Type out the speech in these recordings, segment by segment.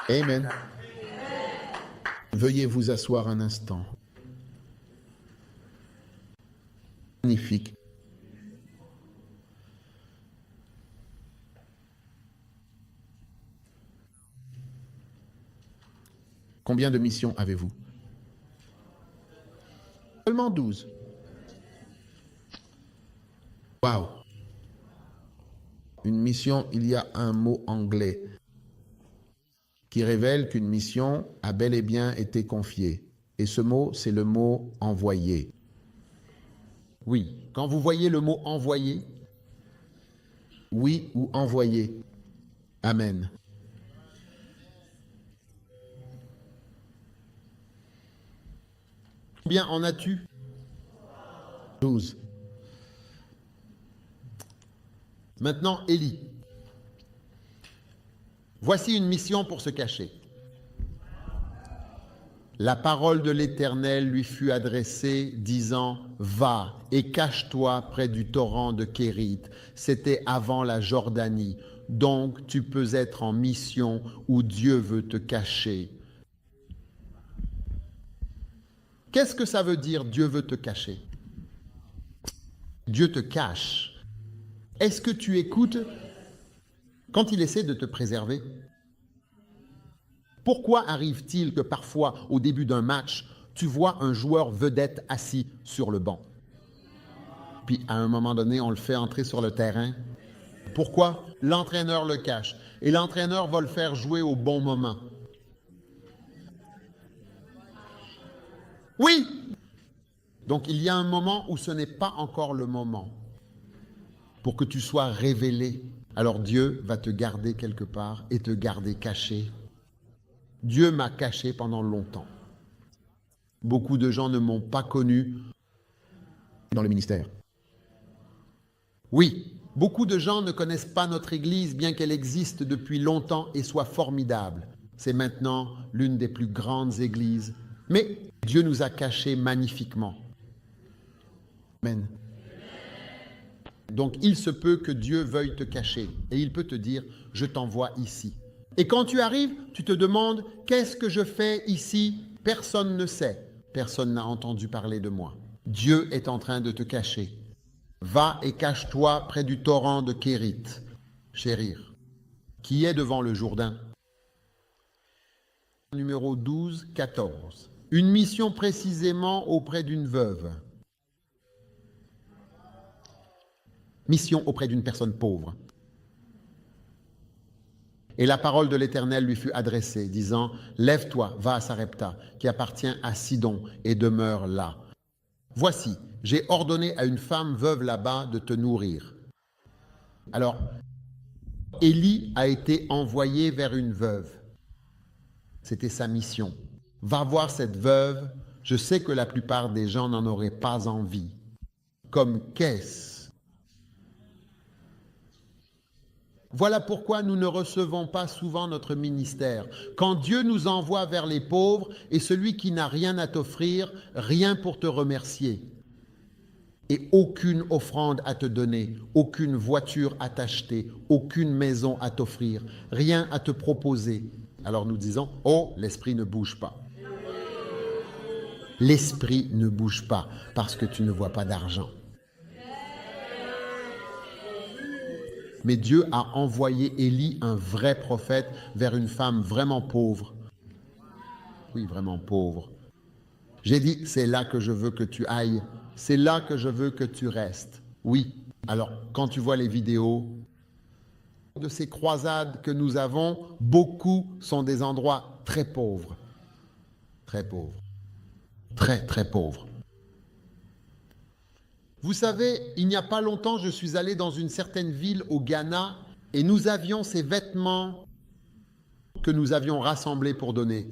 Amen. Veuillez vous asseoir un instant. Magnifique. Combien de missions avez-vous? Seulement 12. Waouh! Une mission, il y a un mot anglais qui révèle qu'une mission a bel et bien été confiée. Et ce mot, c'est le mot envoyé. Oui, quand vous voyez le mot envoyé, oui ou envoyé. Amen. Combien en as-tu? 12. Maintenant, Élie. Voici une mission pour se cacher. La parole de l'Éternel lui fut adressée, disant, « Va et cache-toi près du torrent de Kérit. » C'était avant la Jordanie. Donc tu peux être en mission où Dieu veut te cacher. Qu'est-ce que ça veut dire, Dieu veut te cacher? Dieu te cache. Est-ce que tu écoutes quand il essaie de te préserver? Pourquoi arrive-t-il que parfois, au début d'un match, tu vois un joueur vedette assis sur le banc? Puis à un moment donné, on le fait entrer sur le terrain. Pourquoi? L'entraîneur le cache. Et l'entraîneur va le faire jouer au bon moment. Oui! Donc il y a un moment où ce n'est pas encore le moment pour que tu sois révélé. Alors Dieu va te garder quelque part et te garder caché. Dieu m'a caché pendant longtemps. Beaucoup de gens ne m'ont pas connu dans le ministère. Oui, beaucoup de gens ne connaissent pas notre Église, bien qu'elle existe depuis longtemps et soit formidable. C'est maintenant l'une des plus grandes églises. Mais Dieu nous a cachés magnifiquement. Amen. Donc il se peut que Dieu veuille te cacher et il peut te dire, je t'envoie ici. Et quand tu arrives, tu te demandes, qu'est-ce que je fais ici? Personne ne sait. Personne n'a entendu parler de moi. Dieu est en train de te cacher. Va et cache-toi près du torrent de Kérit, Chérir, qui est devant le Jourdain. Numéro 12, 14. Une mission précisément auprès d'une veuve. Mission auprès d'une personne pauvre. Et la parole de l'Éternel lui fut adressée, disant, « Lève-toi, va à Sarepta, qui appartient à Sidon, et demeure là. Voici, j'ai ordonné à une femme veuve là-bas de te nourrir. » Alors, Élie a été envoyé vers une veuve. C'était sa mission. Va voir cette veuve, je sais que la plupart des gens n'en auraient pas envie. Comme qu'est-ce? Voilà pourquoi nous ne recevons pas souvent notre ministère. Quand Dieu nous envoie vers les pauvres et celui qui n'a rien à t'offrir, rien pour te remercier, et aucune offrande à te donner, aucune voiture à t'acheter, aucune maison à t'offrir, rien à te proposer, alors nous disons, oh, l'esprit ne bouge pas. L'esprit ne bouge pas parce que tu ne vois pas d'argent. Mais Dieu a envoyé Élie, un vrai prophète, vers une femme vraiment pauvre. Oui, vraiment pauvre. J'ai dit, c'est là que je veux que tu ailles. C'est là que je veux que tu restes. Oui. Alors, quand tu vois les vidéos de ces croisades que nous avons, beaucoup sont des endroits très pauvres. Très pauvres. Très, très pauvres. Vous savez, il n'y a pas longtemps, je suis allé dans une certaine ville au Ghana et nous avions ces vêtements que nous avions rassemblés pour donner.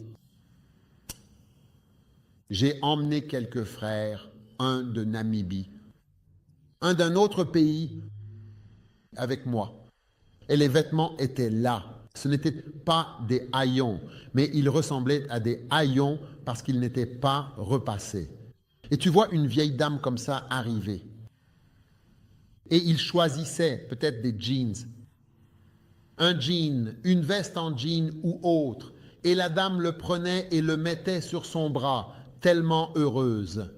J'ai emmené quelques frères, un de Namibie, un d'un autre pays avec moi. Et les vêtements étaient là. Ce n'étaient pas des haillons, mais ils ressemblaient à des haillons parce qu'ils n'étaient pas repassés. Et tu vois une vieille dame comme ça arriver. Et il choisissait peut-être des jeans. Un jean, une veste en jean ou autre. Et la dame le prenait et le mettait sur son bras, tellement heureuse.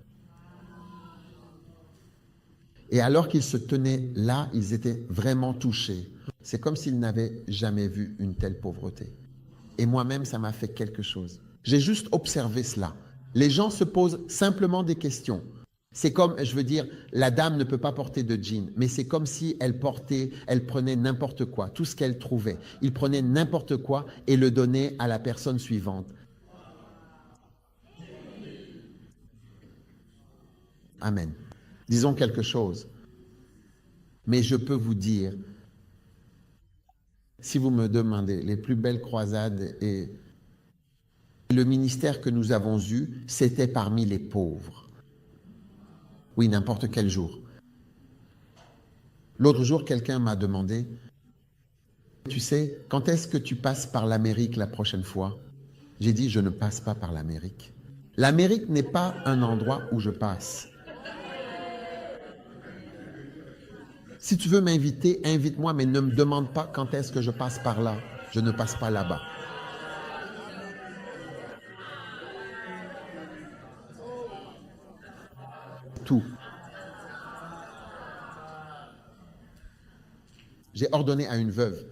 Et alors qu'ils se tenaient là, ils étaient vraiment touchés. C'est comme s'ils n'avaient jamais vu une telle pauvreté. Et moi-même, ça m'a fait quelque chose. J'ai juste observé cela. Les gens se posent simplement des questions. C'est comme, je veux dire, la dame ne peut pas porter de jean, mais c'est comme si elle prenait n'importe quoi, tout ce qu'elle trouvait. Il prenait n'importe quoi et le donnait à la personne suivante. Amen. Disons quelque chose. Mais je peux vous dire, si vous me demandez, les plus belles croisades et le ministère que nous avons eu, c'était parmi les pauvres. Oui, n'importe quel jour. L'autre jour, quelqu'un m'a demandé, tu sais, quand est-ce que tu passes par l'Amérique la prochaine fois? J'ai dit, je ne passe pas par l'Amérique. L'Amérique n'est pas un endroit où je passe. Si tu veux m'inviter, invite-moi, mais ne me demande pas quand est-ce que je passe par là. Je ne passe pas là-bas. Tout. J'ai ordonné à une veuve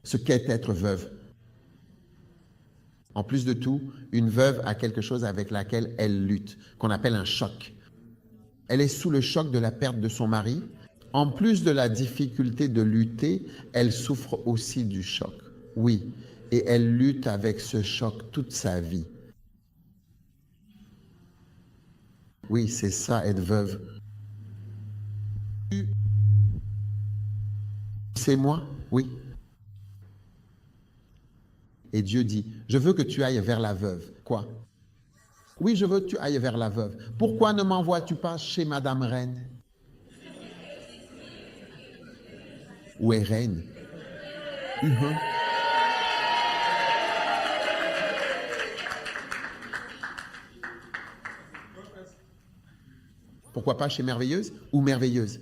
ce qu'est être veuve. En plus de tout, une veuve a quelque chose avec laquelle elle lutte, qu'on appelle un choc. Elle est sous le choc de la perte de son mari. En plus de la difficulté de lutter, elle souffre aussi du choc. Oui, et elle lutte avec ce choc toute sa vie. Oui, c'est ça, être veuve. C'est moi? Oui. Et Dieu dit, je veux que tu ailles vers la veuve. Quoi? Oui, je veux que tu ailles vers la veuve. Pourquoi ne m'envoies-tu pas chez Madame Reine? Où est Reine? Pourquoi pas chez Merveilleuse ou Merveilleuse?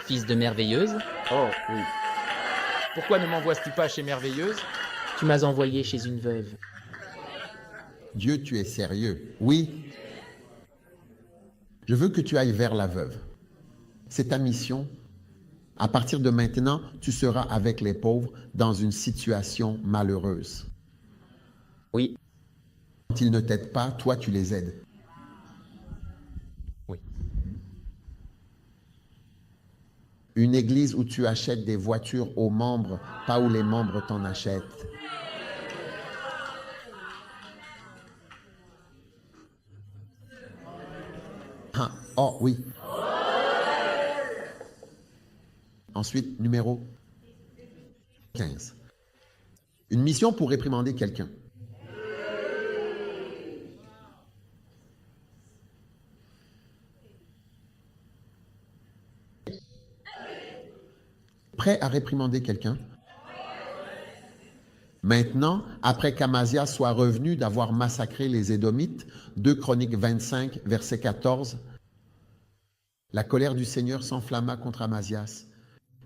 Fils de Merveilleuse, Oh, oui. Pourquoi ne m'envoies-tu pas chez Merveilleuse? tu m'as envoyé chez une veuve. Dieu, tu es sérieux? Oui. Je veux que tu ailles vers la veuve. C'est ta mission. À partir de maintenant, tu seras avec les pauvres dans une situation malheureuse. Oui, Quand ils ne t'aident pas, toi, tu les aides. Oui. Une église où tu achètes des voitures aux membres, pas où les membres t'en achètent. Ah, oh oui. Ensuite, numéro 15. Une mission pour réprimander quelqu'un. Prêt à réprimander quelqu'un? Maintenant, après qu'Amazia soit revenu d'avoir massacré les Édomites, 2 Chroniques 25, verset 14, la colère du Seigneur s'enflamma contre Amazias.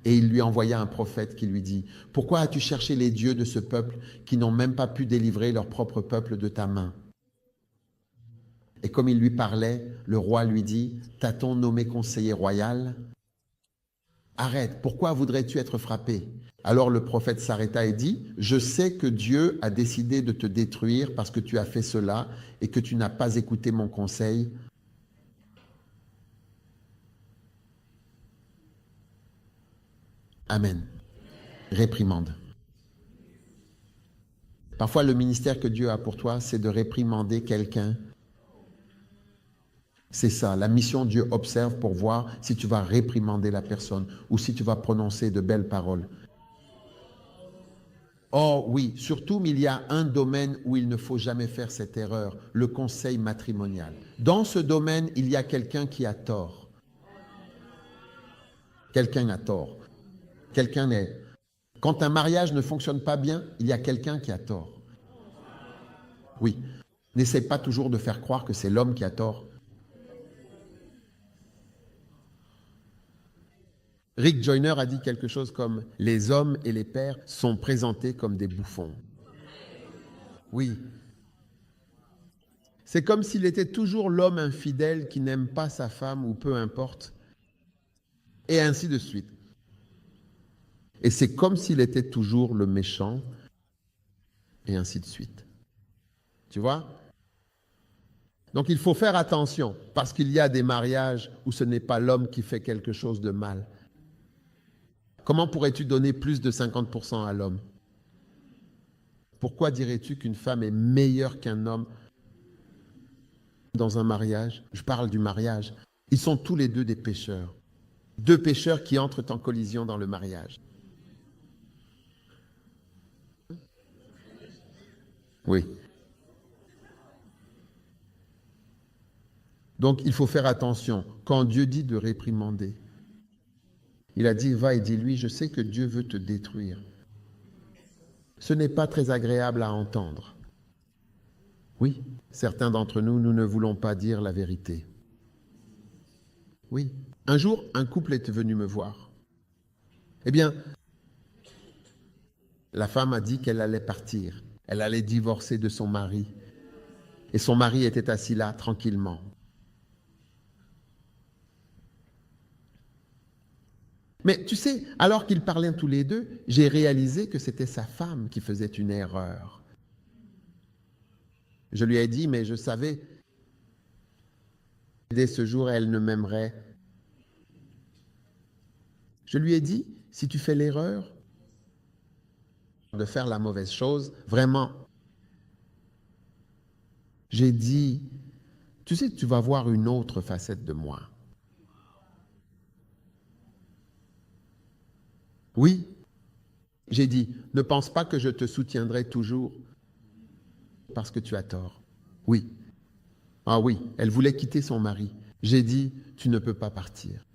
Et il lui envoya un prophète qui lui dit, « Pourquoi as-tu cherché les dieux de ce peuple qui n'ont même pas pu délivrer leur propre peuple de ta main ?» Et comme il lui parlait, le roi lui dit, « T'a-t-on nommé conseiller royal ? Arrête, pourquoi voudrais-tu être frappé ?» Alors le prophète s'arrêta et dit, « Je sais que Dieu a décidé de te détruire parce que tu as fait cela et que tu n'as pas écouté mon conseil. » Amen. Réprimande. Parfois, le ministère que Dieu a pour toi, c'est de réprimander quelqu'un. C'est ça, la mission, Dieu observe pour voir si tu vas réprimander la personne ou si tu vas prononcer de belles paroles. Oh oui, surtout, il y a un domaine où il ne faut jamais faire cette erreur, le conseil matrimonial. Dans ce domaine, il y a quelqu'un qui a tort. Quelqu'un a tort. Quelqu'un est... Quand un mariage ne fonctionne pas bien, il y a quelqu'un qui a tort. Oui, n'essaie pas toujours de faire croire que c'est l'homme qui a tort. Rick Joyner a dit quelque chose comme « Les hommes et les pères sont présentés comme des bouffons ». Oui. C'est comme s'il était toujours l'homme infidèle qui n'aime pas sa femme ou peu importe, et ainsi de suite. Et c'est comme s'il était toujours le méchant, et ainsi de suite. Tu vois? Donc il faut faire attention, parce qu'il y a des mariages où ce n'est pas l'homme qui fait quelque chose de mal. Comment pourrais-tu donner plus de 50% à l'homme? Pourquoi dirais-tu qu'une femme est meilleure qu'un homme dans un mariage? Je parle du mariage. Ils sont tous les deux des pécheurs. Deux pécheurs qui entrent en collision dans le mariage. Oui. Donc il faut faire attention. Quand Dieu dit de réprimander, il a dit, va et dis-lui, je sais que Dieu veut te détruire. Ce n'est pas très agréable à entendre. Oui, certains d'entre nous, nous ne voulons pas dire la vérité. Oui. Un jour, un couple est venu me voir. Eh bien, la femme a dit qu'elle allait partir. Elle allait divorcer de son mari. Et son mari était assis là, tranquillement. Mais tu sais, alors qu'ils parlaient tous les deux, j'ai réalisé que c'était sa femme qui faisait une erreur. Je lui ai dit, mais je savais, dès ce jour, elle ne m'aimerait. Je lui ai dit, si tu fais l'erreur de faire la mauvaise chose, vraiment, j'ai dit, tu sais, tu vas voir une autre facette de moi. Oui, j'ai dit, ne pense pas que je te soutiendrai toujours parce que tu as tort. Oui. Ah oui, elle voulait quitter son mari. J'ai dit, tu ne peux pas partir.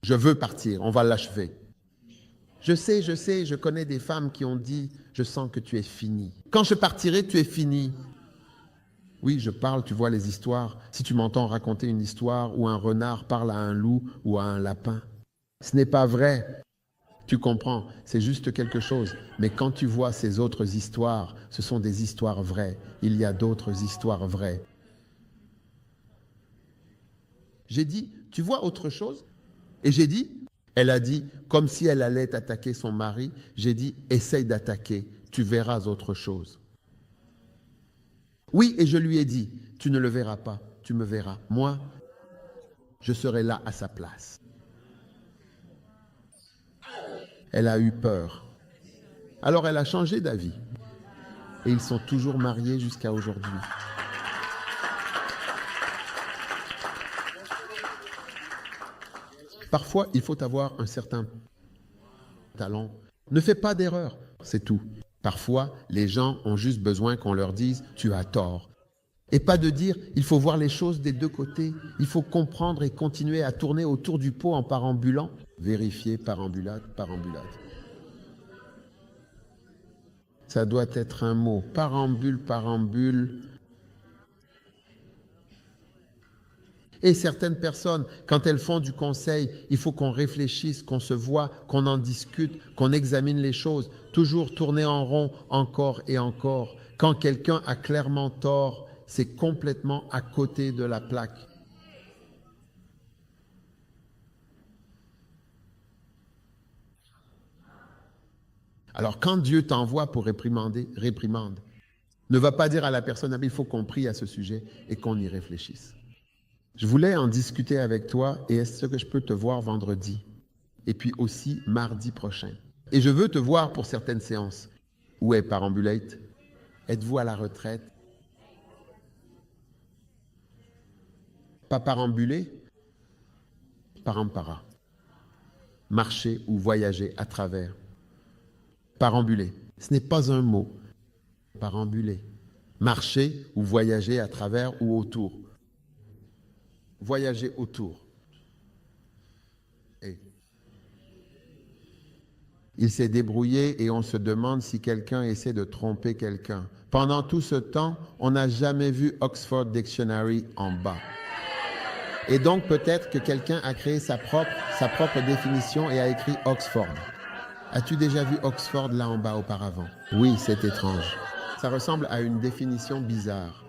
Je veux partir, on va l'achever. Je sais, je connais des femmes qui ont dit, je sens que tu es fini. Quand je partirai, tu es fini. Oui, je parle, tu vois les histoires. Si tu m'entends raconter une histoire où un renard parle à un loup ou à un lapin, ce n'est pas vrai. Tu comprends, c'est juste quelque chose. Mais quand tu vois ces autres histoires, ce sont des histoires vraies. Il y a d'autres histoires vraies. J'ai dit, tu vois autre chose? Et j'ai dit, elle a dit, comme si elle allait attaquer son mari, j'ai dit, essaye d'attaquer, tu verras autre chose. Oui, et je lui ai dit, tu ne le verras pas, tu me verras. Moi, je serai là à sa place. Elle a eu peur. Alors elle a changé d'avis. Et ils sont toujours mariés jusqu'à aujourd'hui. Parfois, il faut avoir un certain talent. Ne fais pas d'erreur, c'est tout. Parfois, les gens ont juste besoin qu'on leur dise « tu as tort ». Et pas de dire « il faut voir les choses des deux côtés ». Il faut comprendre et continuer à tourner autour du pot en parambulant. Vérifier parambulade, parambulade. Ça doit être un mot. Parambule, parambule. Et certaines personnes, quand elles font du conseil, il faut qu'on réfléchisse, qu'on se voit, qu'on en discute, qu'on examine les choses. Toujours tourner en rond, encore et encore. Quand quelqu'un a clairement tort, c'est complètement à côté de la plaque. Alors, quand Dieu t'envoie pour réprimander, réprimande. Ne va pas dire à la personne, il faut qu'on prie à ce sujet et qu'on y réfléchisse. Je voulais en discuter avec toi et est-ce que je peux te voir vendredi et puis aussi mardi prochain. Et je veux te voir pour certaines séances. Où est Parambulate? Êtes-vous à la retraite? Pas parambuler? Parampara. Marcher ou voyager à travers. Parambuler. Ce n'est pas un mot. Parambuler. Marcher ou voyager à travers ou autour. Voyager autour. Et il s'est débrouillé et on se demande si quelqu'un essaie de tromper quelqu'un. Pendant tout ce temps, on n'a jamais vu Oxford Dictionary en bas. Et donc peut-être que quelqu'un a créé sa propre définition et a écrit Oxford. As-tu déjà vu Oxford là en bas auparavant? Oui, c'est étrange. Ça ressemble à une définition bizarre.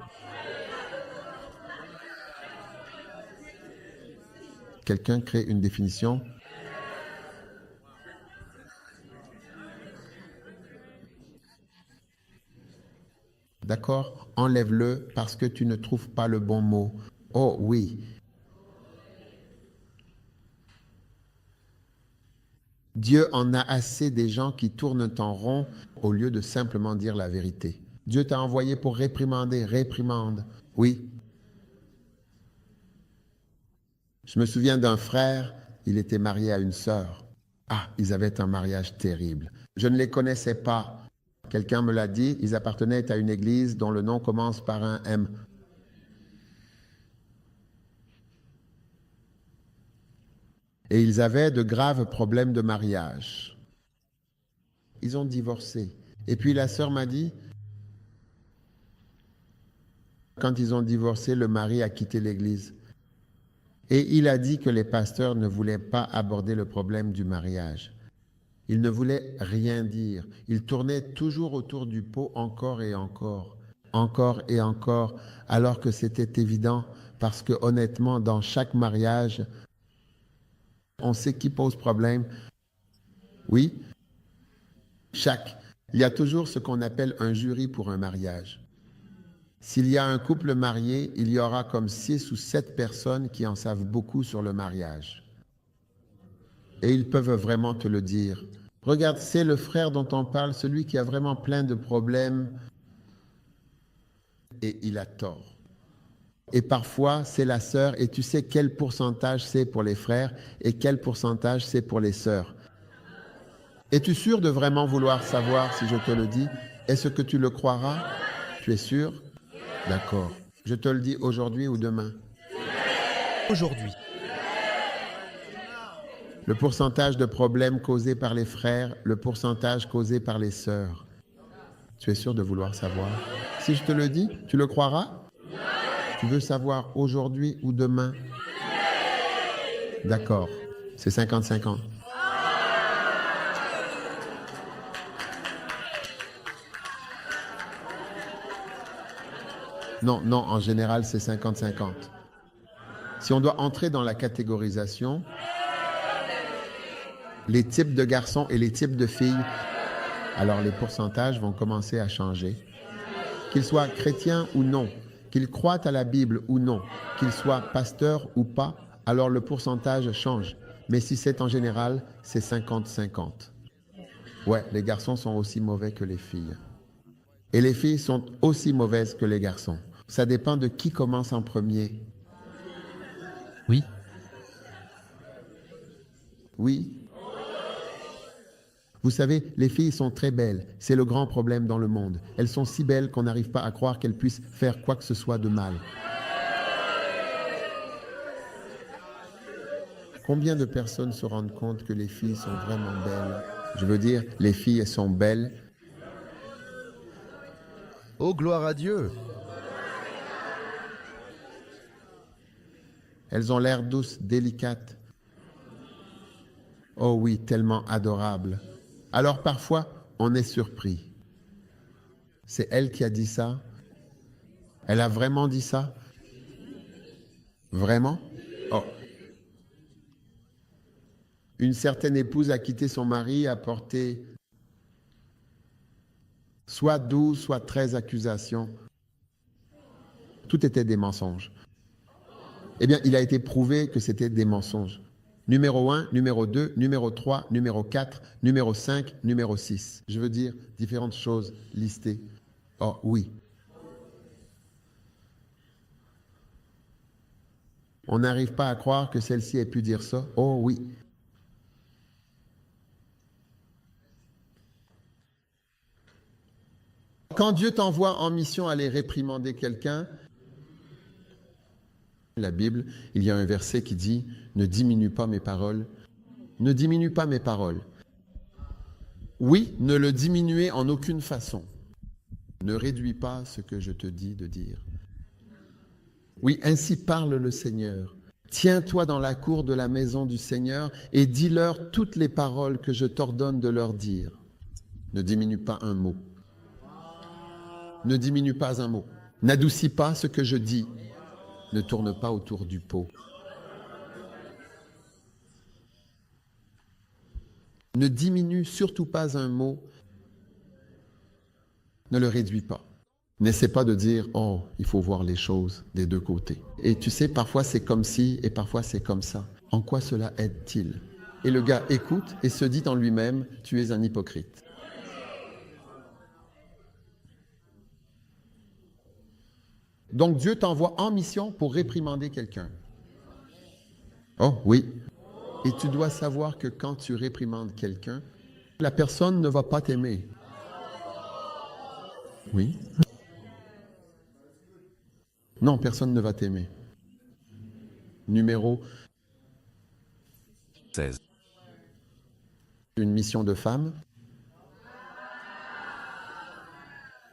Quelqu'un crée une définition. D'accord? Enlève-le parce que tu ne trouves pas le bon mot. Oh oui. Dieu en a assez des gens qui tournent en rond au lieu de simplement dire la vérité. Dieu t'a envoyé pour réprimander, réprimande. Oui. Je me souviens d'un frère, il était marié à une sœur. Ah, ils avaient un mariage terrible. Je ne les connaissais pas. Quelqu'un me l'a dit, ils appartenaient à une église dont le nom commence par un M. Et ils avaient de graves problèmes de mariage. Ils ont divorcé. Et puis la sœur m'a dit, quand ils ont divorcé, le mari a quitté l'église. Et il a dit que les pasteurs ne voulaient pas aborder le problème du mariage. Ils ne voulaient rien dire. Ils tournaient toujours autour du pot encore et encore, alors que c'était évident, parce que honnêtement, dans chaque mariage, on sait qui pose problème. Oui, il y a toujours ce qu'on appelle un jury pour un mariage. S'il y a un couple marié, il y aura comme 6 ou 7 personnes qui en savent beaucoup sur le mariage. Et ils peuvent vraiment te le dire. Regarde, c'est le frère dont on parle, celui qui a vraiment plein de problèmes. Et il a tort. Et parfois, c'est la sœur, et tu sais quel pourcentage c'est pour les frères et quel pourcentage c'est pour les sœurs. Es-tu sûr de vraiment vouloir savoir si je te le dis? Est-ce que tu le croiras? Tu es sûr? D'accord. Je te le dis aujourd'hui ou demain? Aujourd'hui. Le pourcentage de problèmes causés par les frères, le pourcentage causé par les sœurs. Tu es sûr de vouloir savoir? Si je te le dis, tu le croiras? Tu veux savoir aujourd'hui ou demain? D'accord. C'est 50-50. Non, en général, c'est 50-50. Si on doit entrer dans la catégorisation, les types de garçons et les types de filles, alors les pourcentages vont commencer à changer. Qu'ils soient chrétiens ou non, qu'ils croient à la Bible ou non, qu'ils soient pasteurs ou pas, alors le pourcentage change. Mais si c'est en général, c'est 50-50. Ouais, les garçons sont aussi mauvais que les filles. Et les filles sont aussi mauvaises que les garçons. Ça dépend de qui commence en premier. Oui. Oui. Vous savez, les filles sont très belles. C'est le grand problème dans le monde. Elles sont si belles qu'on n'arrive pas à croire qu'elles puissent faire quoi que ce soit de mal. Combien de personnes se rendent compte que les filles sont vraiment belles? Je veux dire, les filles sont belles. Oh, gloire à Dieu! Elles ont l'air douces, délicates. Oh oui, tellement adorables. Alors parfois, on est surpris. C'est elle qui a dit ça? Elle a vraiment dit ça? Vraiment? Oh. Une certaine épouse a quitté son mari, a porté soit 12, soit 13 accusations. Tout était des mensonges. Eh bien, il a été prouvé que c'était des mensonges. Numéro 1, numéro 2, numéro 3, numéro 4, numéro 5, numéro 6. Je veux dire, différentes choses listées. Oh oui. On n'arrive pas à croire que celle-ci ait pu dire ça. Oh oui. Quand Dieu t'envoie en mission aller réprimander quelqu'un, la Bible, il y a un verset qui dit « Ne diminue pas mes paroles. » Ne diminue pas mes paroles. Oui, ne le diminuez en aucune façon. Ne réduis pas ce que je te dis de dire. Oui, ainsi parle le Seigneur. Tiens-toi dans la cour de la maison du Seigneur et dis-leur toutes les paroles que je t'ordonne de leur dire. Ne diminue pas un mot. Ne diminue pas un mot. N'adoucis pas ce que je dis. Ne tourne pas autour du pot. Ne diminue surtout pas un mot. Ne le réduis pas. N'essaie pas de dire « Oh, il faut voir les choses des deux côtés. » Et tu sais, parfois c'est comme ci et parfois c'est comme ça. En quoi cela aide-t-il? Et le gars écoute et se dit en lui-même « Tu es un hypocrite. » Donc Dieu t'envoie en mission pour réprimander quelqu'un. Oh oui. Et tu dois savoir que quand tu réprimandes quelqu'un, la personne ne va pas t'aimer. Oui. Non, personne ne va t'aimer. Numéro 16. Une mission de femme.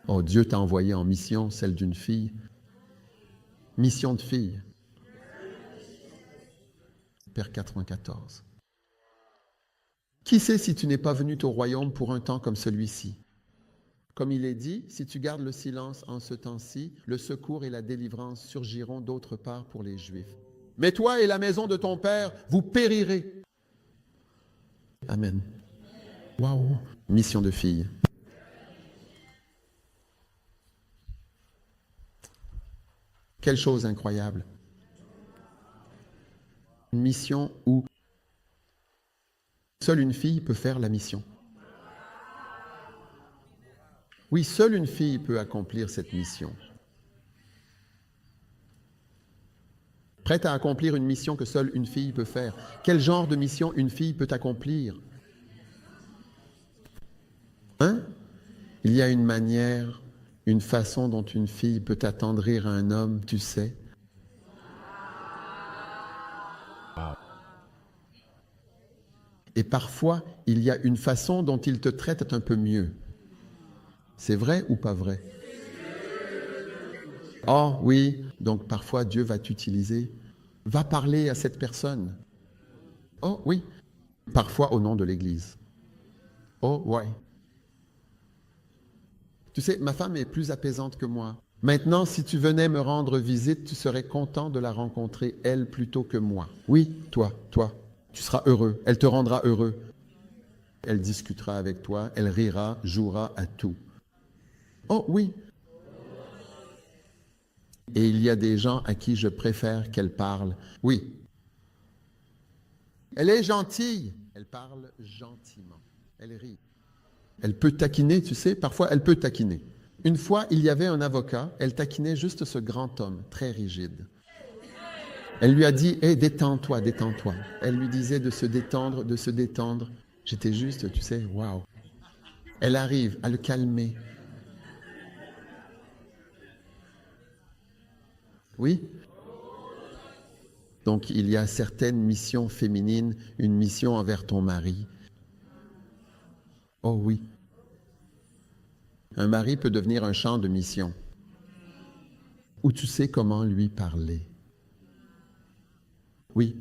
Oh, Dieu t'a envoyé en mission, celle d'une fille. Mission de fille. Père 94. Qui sait si tu n'es pas venu au royaume pour un temps comme celui-ci? Comme il est dit, si tu gardes le silence en ce temps-ci, le secours et la délivrance surgiront d'autre part pour les Juifs. Mais toi et la maison de ton Père, vous périrez. Amen. Waouh. Mission de fille. Quelle chose incroyable. Une mission où seule une fille peut faire la mission. Oui, seule une fille peut accomplir cette mission. Prête à accomplir une mission que seule une fille peut faire. Quel genre de mission une fille peut accomplir? Hein? Il y a une manière, une façon dont une fille peut attendrir un homme, tu sais. Et parfois, il y a une façon dont il te traite un peu mieux. C'est vrai ou pas vrai? Oh oui, donc parfois Dieu va t'utiliser. Va parler à cette personne. Oh oui, parfois au nom de l'Église. Oh ouais. Tu sais, ma femme est plus apaisante que moi. Maintenant, si tu venais me rendre visite, tu serais content de la rencontrer, elle, plutôt que moi. Oui, toi. Tu seras heureux. Elle te rendra heureux. Elle discutera avec toi, elle rira, jouera à tout. Oh oui. Et il y a des gens à qui je préfère qu'elle parle. Oui. Elle est gentille. Elle parle gentiment. Elle rit. Elle peut taquiner, tu sais, parfois elle peut taquiner. Une fois, il y avait un avocat, elle taquinait juste ce grand homme, très rigide. Elle lui a dit « Hé, détends-toi, détends-toi ». Elle lui disait de se détendre, de se détendre. J'étais juste, tu sais, waouh. Elle arrive à le calmer. Oui. Donc, il y a certaines missions féminines, une mission envers ton mari. Oh oui. Un mari peut devenir un champ de mission où tu sais comment lui parler. Oui.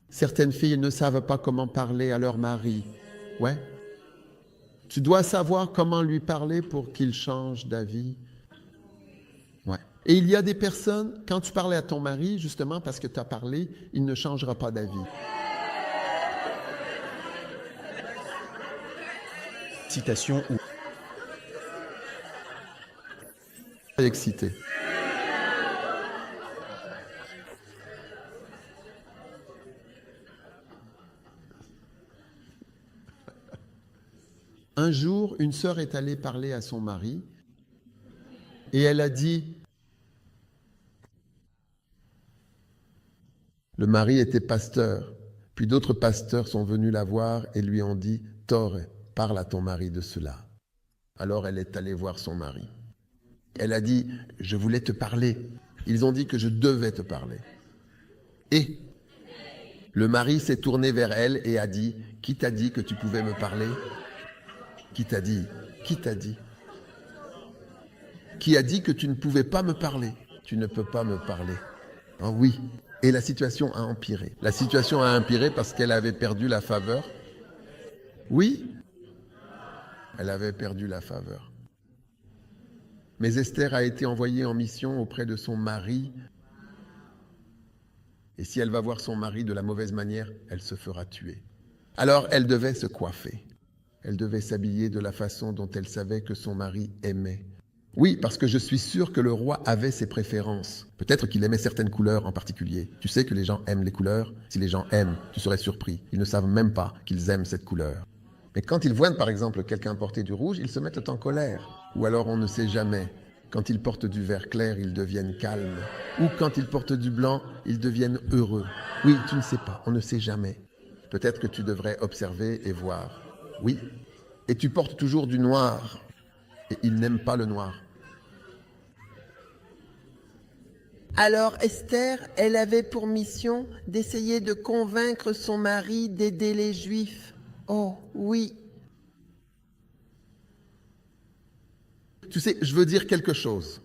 Certaines filles ne savent pas comment parler à leur mari. Ouais. Tu dois savoir comment lui parler pour qu'il change d'avis. Ouais. Et il y a des personnes, quand tu parlais à ton mari, justement parce que tu as parlé, il ne changera pas d'avis. Citation ou Excité. Un jour, une sœur est allée parler à son mari et elle a dit, le mari était pasteur, puis d'autres pasteurs sont venus la voir et lui ont dit, Tore, parle à ton mari de cela. Alors elle est allée voir son mari. Elle a dit, je voulais te parler. Ils ont dit que je devais te parler. Et le mari s'est tourné vers elle et a dit, qui t'a dit que tu pouvais me parler? Qui t'a dit? Qui t'a dit? Qui a dit que tu ne pouvais pas me parler? Tu ne peux pas me parler. Ah oui. Et la situation a empiré. La situation a empiré parce qu'elle avait perdu la faveur. Oui, elle avait perdu la faveur. Mais Esther a été envoyée en mission auprès de son mari. Et si elle va voir son mari de la mauvaise manière, elle se fera tuer. Alors elle devait se coiffer. Elle devait s'habiller de la façon dont elle savait que son mari aimait. Oui, parce que je suis sûr que le roi avait ses préférences. Peut-être qu'il aimait certaines couleurs en particulier. Tu sais que les gens aiment les couleurs. Si les gens aiment, tu serais surpris. Ils ne savent même pas qu'ils aiment cette couleur. Mais quand ils voient par exemple quelqu'un porter du rouge, ils se mettent en colère. Ou alors on ne sait jamais. Quand ils portent du vert clair, ils deviennent calmes. Ou quand ils portent du blanc, ils deviennent heureux. Oui, tu ne sais pas, on ne sait jamais. Peut-être que tu devrais observer et voir. Oui. Et tu portes toujours du noir. Et ils n'aiment pas le noir. Alors Esther, elle avait pour mission d'essayer de convaincre son mari d'aider les Juifs. Oh, oui. Tu sais, je veux dire quelque chose.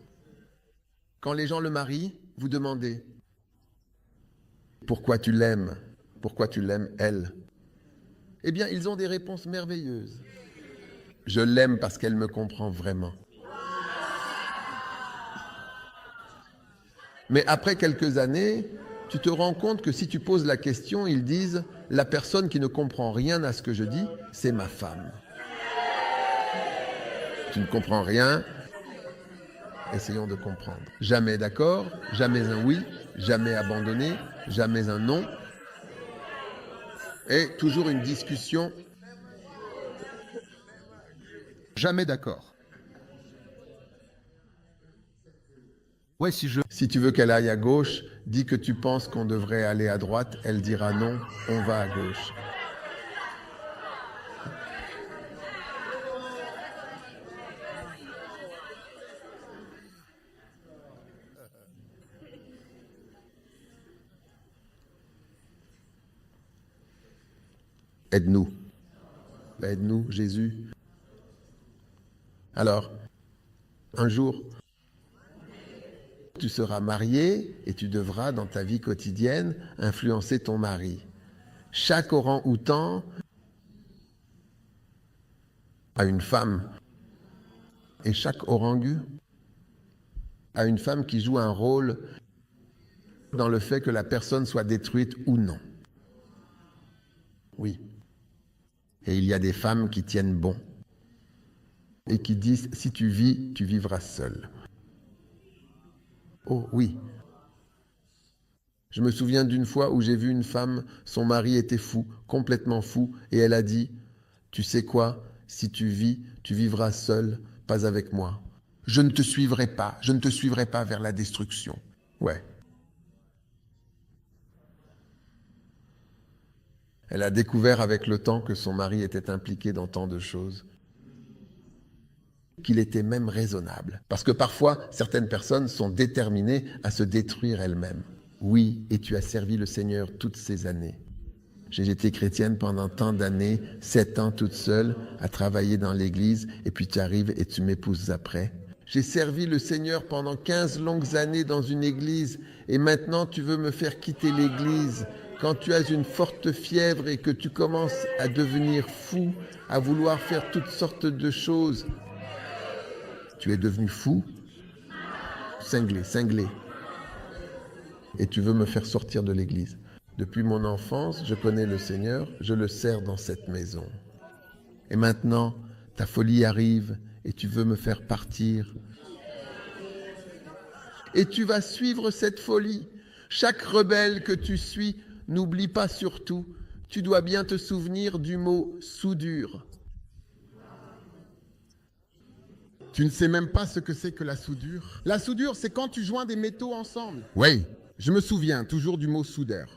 Quand les gens le marient, vous demandez pourquoi tu l'aimes, elle. Eh bien, ils ont des réponses merveilleuses. Je l'aime parce qu'elle me comprend vraiment. Mais après quelques années, tu te rends compte que si tu poses la question, ils disent « La personne qui ne comprend rien à ce que je dis, c'est ma femme. » Tu ne comprends rien, essayons de comprendre. Jamais d'accord, jamais un oui, jamais abandonné, jamais un non. Et toujours une discussion. Jamais d'accord. Ouais, Si tu veux qu'elle aille à gauche, dis que tu penses qu'on devrait aller à droite, elle dira non, on va à gauche. Aide-nous. Aide-nous, Jésus. Alors, un jour, tu seras marié et tu devras, dans ta vie quotidienne, influencer ton mari. Chaque orang-outan a une femme. Et chaque orangu a une femme qui joue un rôle dans le fait que la personne soit détruite ou non. Oui. Et il y a des femmes qui tiennent bon et qui disent « si tu vis, tu vivras seul ». Oh oui. Je me souviens d'une fois où j'ai vu une femme, son mari était fou, complètement fou, et elle a dit « Tu sais quoi, si tu vis, tu vivras seul, pas avec moi. Je ne te suivrai pas vers la destruction. » Ouais. Elle a découvert avec le temps que son mari était impliqué dans tant de choses, qu'il était même raisonnable. Parce que parfois, certaines personnes sont déterminées à se détruire elles-mêmes. Oui, et tu as servi le Seigneur toutes ces années. J'ai été chrétienne pendant tant d'années, 7 ans toute seule, à travailler dans l'église, et puis tu arrives et tu m'épouses après. J'ai servi le Seigneur pendant 15 longues années dans une église, et maintenant tu veux me faire quitter l'église. Quand tu as une forte fièvre et que tu commences à devenir fou, à vouloir faire toutes sortes de choses, tu es devenu fou, cinglé. Et tu veux me faire sortir de l'église. Depuis mon enfance, je connais le Seigneur, je le sers dans cette maison. Et maintenant, ta folie arrive et tu veux me faire partir. Et tu vas suivre cette folie. Chaque rebelle que tu suis, n'oublie pas surtout, tu dois bien te souvenir du mot « soudure ». Tu ne sais même pas ce que c'est que la soudure. La soudure, c'est quand tu joins des métaux ensemble. Oui. Je me souviens toujours du mot soudeur.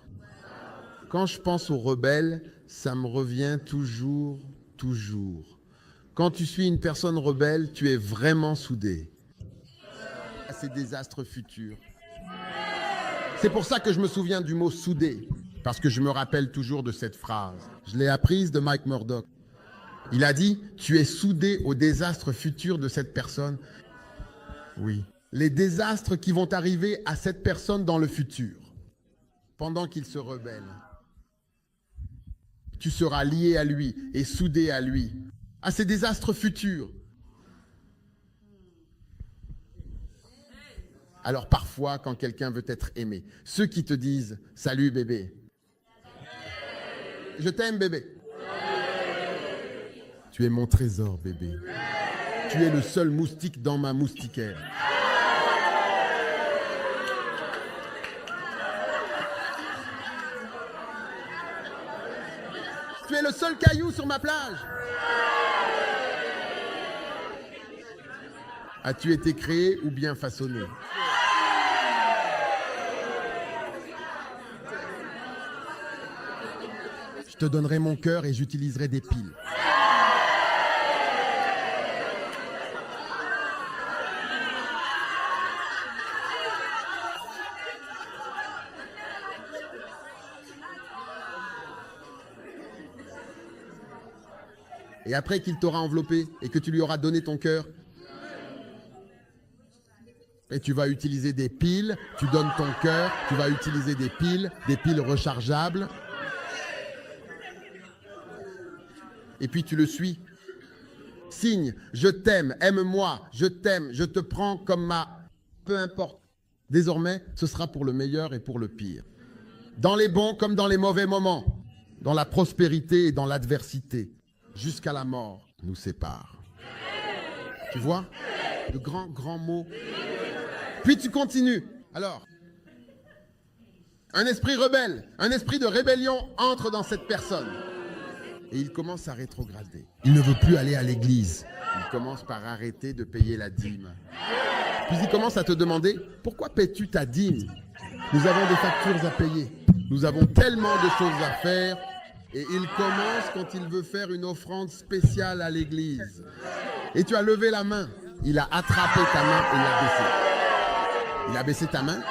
Quand je pense aux rebelles, ça me revient toujours. Quand tu suis une personne rebelle, tu es vraiment soudé à ces désastres futurs. C'est pour ça que je me souviens du mot soudé, parce que je me rappelle toujours de cette phrase. Je l'ai apprise de Mike Murdock. Il a dit, tu es soudé au désastre futur de cette personne. Oui, les désastres qui vont arriver à cette personne dans le futur, pendant qu'il se rebelle. Tu seras lié à lui et soudé à lui, à ces désastres futurs. Alors parfois, quand quelqu'un veut être aimé, ceux qui te disent « Salut bébé »,« Je t'aime bébé ». Tu es mon trésor bébé. Tu es le seul moustique dans ma moustiquaire. Tu es le seul caillou sur ma plage. As-tu été créé ou bien façonné? Je te donnerai mon cœur et j'utiliserai des piles. Et après qu'il t'aura enveloppé et que tu lui auras donné ton cœur, et tu vas utiliser des piles, tu donnes ton cœur, tu vas utiliser des piles rechargeables. Et puis tu le suis. Signe, je t'aime, aime-moi, je t'aime, je te prends comme ma... Peu importe. Désormais, ce sera pour le meilleur et pour le pire. Dans les bons comme dans les mauvais moments. Dans la prospérité et dans l'adversité. Jusqu'à la mort nous sépare. Tu vois? De grands mots. Puis tu continues. Alors, un esprit rebelle, un esprit de rébellion entre dans cette personne. Et il commence à rétrograder. Il ne veut plus aller à l'église. Il commence par arrêter de payer la dîme. Puis il commence à te demander, pourquoi paies-tu ta dîme? Nous avons des factures à payer. Nous avons tellement de choses à faire. Et il commence quand il veut faire une offrande spéciale à l'église. Et tu as levé la main. Il a attrapé ta main et l'a baissée. Il a baissé ta main.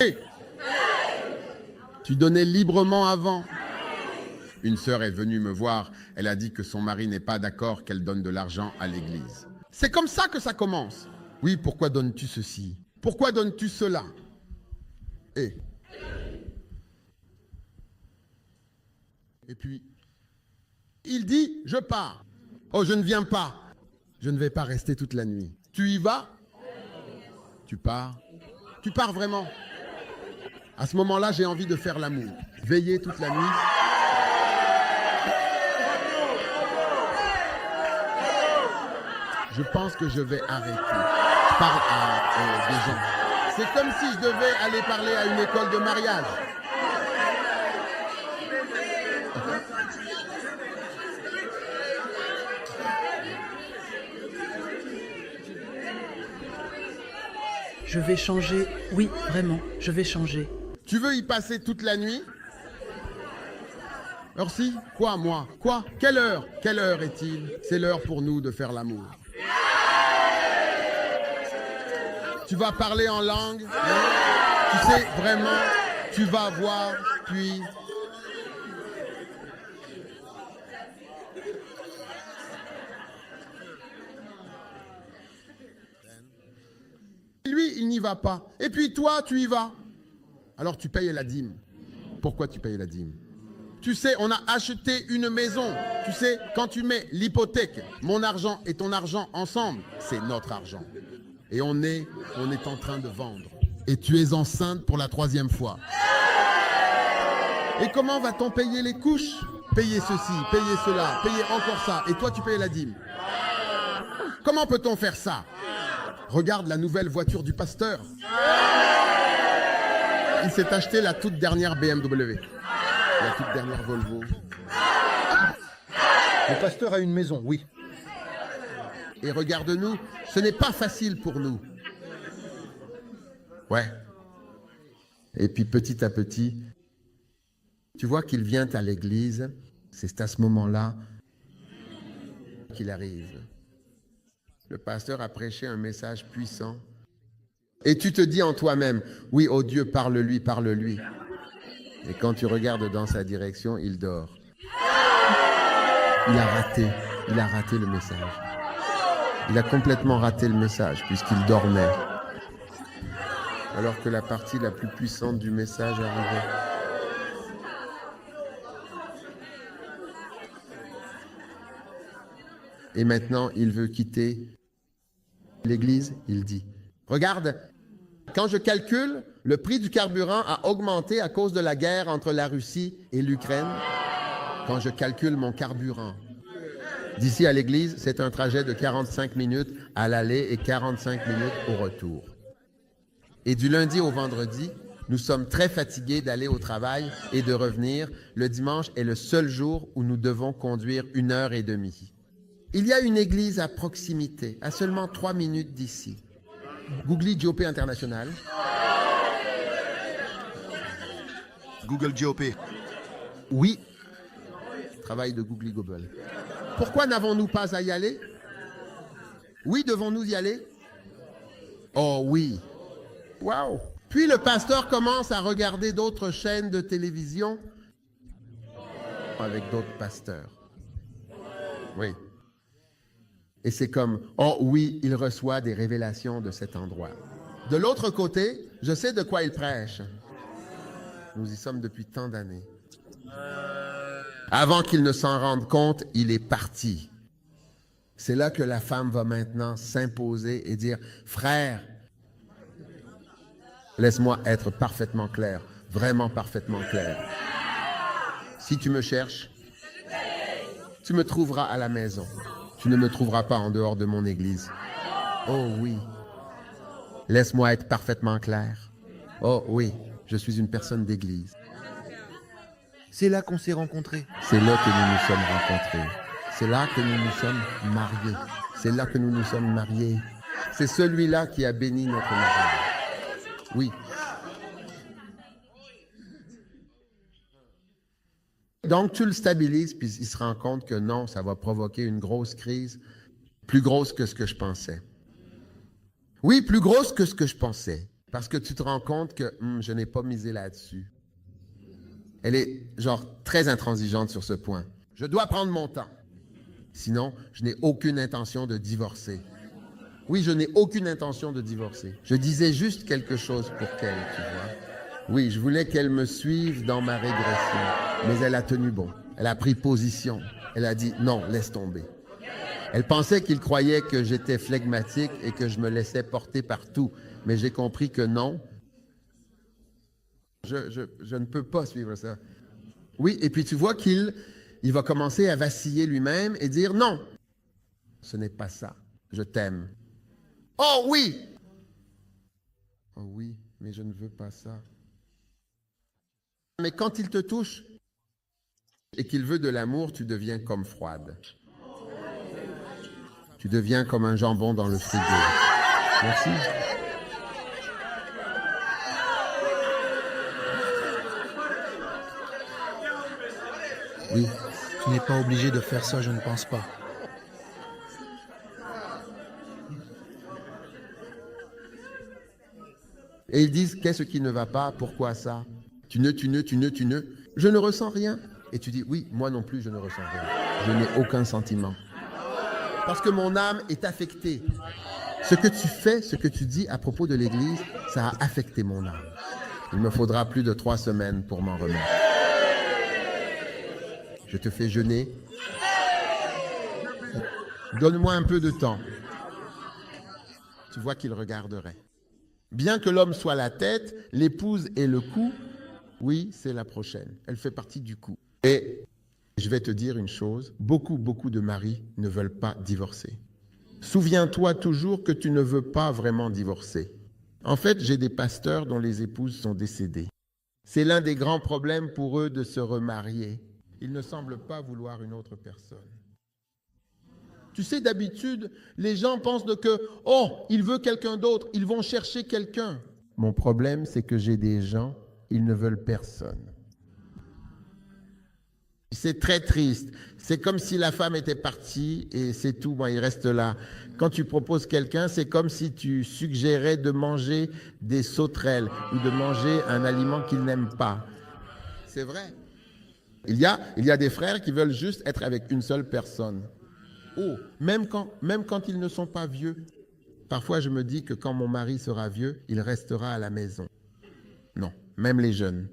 Et tu donnais librement avant. Une sœur est venue me voir. Elle a dit que son mari n'est pas d'accord qu'elle donne de l'argent à l'église. C'est comme ça que ça commence. Oui, pourquoi donnes-tu ceci? Pourquoi donnes-tu cela? Et puis, il dit, je pars. Oh, je ne viens pas. Je ne vais pas rester toute la nuit. Tu y vas? Tu pars? Tu pars vraiment? À ce moment-là, j'ai envie de faire l'amour. Veiller toute la nuit. Je pense que je vais arrêter. Je parle à des gens. C'est comme si je devais aller parler à une école de mariage. Je vais changer, oui, vraiment, je vais changer. Tu veux y passer toute la nuit? Merci. Quoi, moi? Quoi? Quelle heure? Quelle heure est-il? C'est l'heure pour nous de faire l'amour. Tu vas parler en langue, hein? Tu sais, vraiment, tu vas voir, puis... Lui, il n'y va pas. Et puis toi, tu y vas. Alors tu payes la dîme. Pourquoi tu payes la dîme? Tu sais, on a acheté une maison. Tu sais, quand tu mets l'hypothèque, mon argent et ton argent ensemble, c'est notre argent. Et on est en train de vendre. Et tu es enceinte pour la 3e fois. Et comment va-t-on payer les couches? Payer ceci, payer cela, payer encore ça. Et toi, tu payes la dîme. Comment peut-on faire ça? Regarde la nouvelle voiture du pasteur. Il s'est acheté la toute dernière BMW. La toute dernière Volvo. Le pasteur a une maison, oui. Et regarde-nous, ce n'est pas facile pour nous. Ouais. Et puis petit à petit, tu vois qu'il vient à l'église, c'est à ce moment-là qu'il arrive. Le pasteur a prêché un message puissant. Et tu te dis en toi-même, oui, oh Dieu, parle-lui, parle-lui. Et quand tu regardes dans sa direction, il dort. Il a raté. il a raté le message. Il a complètement raté le message puisqu'il dormait. Alors que la partie la plus puissante du message arrivait. Et maintenant, il veut quitter l'église. Il dit, regarde, quand je calcule, le prix du carburant a augmenté à cause de la guerre entre la Russie et l'Ukraine. Quand je calcule mon carburant, d'ici à l'église, c'est un trajet de 45 minutes à l'aller et 45 minutes au retour. Et du lundi au vendredi, nous sommes très fatigués d'aller au travail et de revenir. Le dimanche est le seul jour où nous devons conduire 1h30. Il y a une église à proximité, à seulement 3 minutes d'ici. Google GOP International. Google GOP. Oui. Travail de Google Gobble. Pourquoi n'avons-nous pas à y aller? Oui, devons-nous y aller? Oh oui. Waouh. Puis le pasteur commence à regarder d'autres chaînes de télévision avec d'autres pasteurs. Oui. Et c'est comme, oh oui, il reçoit des révélations de cet endroit. De l'autre côté, je sais de quoi il prêche. Nous y sommes depuis tant d'années. Avant qu'il ne s'en rende compte, il est parti. C'est là que la femme va maintenant s'imposer et dire, frère, laisse-moi être parfaitement clair, vraiment parfaitement clair. Si tu me cherches, tu me trouveras à la maison. Tu ne me trouveras pas en dehors de mon église. Oh oui. Laisse-moi être parfaitement clair. Oh oui, je suis une personne d'église. C'est là qu'on s'est rencontrés. C'est là que nous nous sommes rencontrés. C'est là que nous nous sommes mariés. C'est là que nous nous sommes mariés. C'est celui-là qui a béni notre mariage. Oui. Donc, tu le stabilises, puis il se rend compte que non, ça va provoquer une grosse crise, plus grosse que ce que je pensais. Oui, plus grosse que ce que je pensais, parce que tu te rends compte que je n'ai pas misé là-dessus. Elle est, genre, très intransigeante sur ce point. Je dois prendre mon temps. Sinon, je n'ai aucune intention de divorcer. Oui, je n'ai aucune intention de divorcer. Je disais juste quelque chose pour qu'elle, tu vois. Oui, je voulais qu'elle me suive dans ma régression. Mais elle a tenu bon. Elle a pris position. Elle a dit non, laisse tomber. Elle pensait qu'il croyait que j'étais flegmatique et que je me laissais porter partout. Mais j'ai compris que non. Je ne peux pas suivre ça. Oui, et puis tu vois qu'il va commencer à vaciller lui-même et dire non, ce n'est pas ça. Je t'aime. Oh oui! Oh oui, mais je ne veux pas ça. Mais quand il te touche et qu'il veut de l'amour, tu deviens comme froide. Tu deviens comme un jambon dans le frigo. Merci. Oui, tu n'es pas obligé de faire ça, je ne pense pas. Et ils disent, qu'est-ce qui ne va pas? Pourquoi ça? Tu ne. Je ne ressens rien. Et tu dis, oui, moi non plus, je ne ressens rien. Je n'ai aucun sentiment. Parce que mon âme est affectée. Ce que tu fais, ce que tu dis à propos de l'Église, ça a affecté mon âme. Il me faudra plus de 3 semaines pour m'en remettre. Je te fais jeûner. Donne-moi un peu de temps. Tu vois qu'il regarderait. Bien que l'homme soit la tête, l'épouse est le cou, oui, c'est la prochaine. Elle fait partie du cou. Et je vais te dire une chose, beaucoup de maris ne veulent pas divorcer. Souviens-toi toujours que tu ne veux pas vraiment divorcer. En fait, j'ai des pasteurs dont les épouses sont décédées. C'est l'un des grands problèmes pour eux de se remarier. Ils ne semblent pas vouloir une autre personne. Tu sais, d'habitude, les gens pensent que, oh, il veut quelqu'un d'autre, ils vont chercher quelqu'un. Mon problème, c'est que j'ai des gens, ils ne veulent personne. C'est très triste. C'est comme si la femme était partie et c'est tout, il reste là. Quand tu proposes quelqu'un, c'est comme si tu suggérais de manger des sauterelles ou de manger un aliment qu'ils n'aiment pas. C'est vrai. Il y a des frères qui veulent juste être avec une seule personne. Oh, même quand ils ne sont pas vieux. Parfois, je me dis que quand mon mari sera vieux, il restera à la maison. Non, même les jeunes,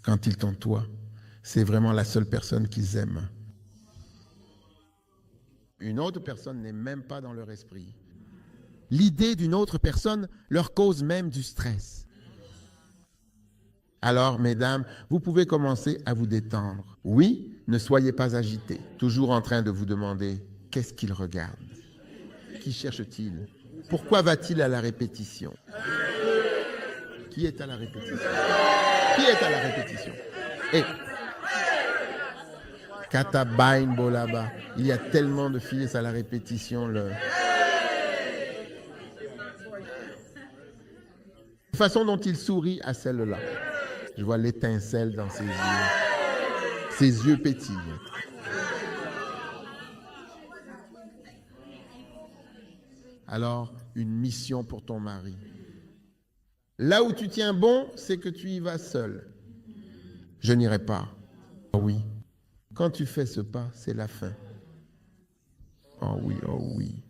quand ils t'entourent, c'est vraiment la seule personne qu'ils aiment. Une autre personne n'est même pas dans leur esprit. L'idée d'une autre personne leur cause même du stress. Alors, mesdames, vous pouvez commencer à vous détendre. Oui, ne soyez pas agités, toujours en train de vous demander qu'est-ce qu'il regarde, qui cherche-t-il, pourquoi va-t-il à la répétition, qui est à la répétition, qui est à la répétition. Et Katabain Bolaba, il y a tellement de filles à la répétition. La façon dont il sourit à celle-là. Je vois l'étincelle dans ses yeux. Ses yeux pétillent. Alors, une mission pour ton mari. Là où tu tiens bon, c'est que tu y vas seul. Je n'irai pas. Oh oui. Quand tu fais ce pas, c'est la fin. Oh oui, oh oui.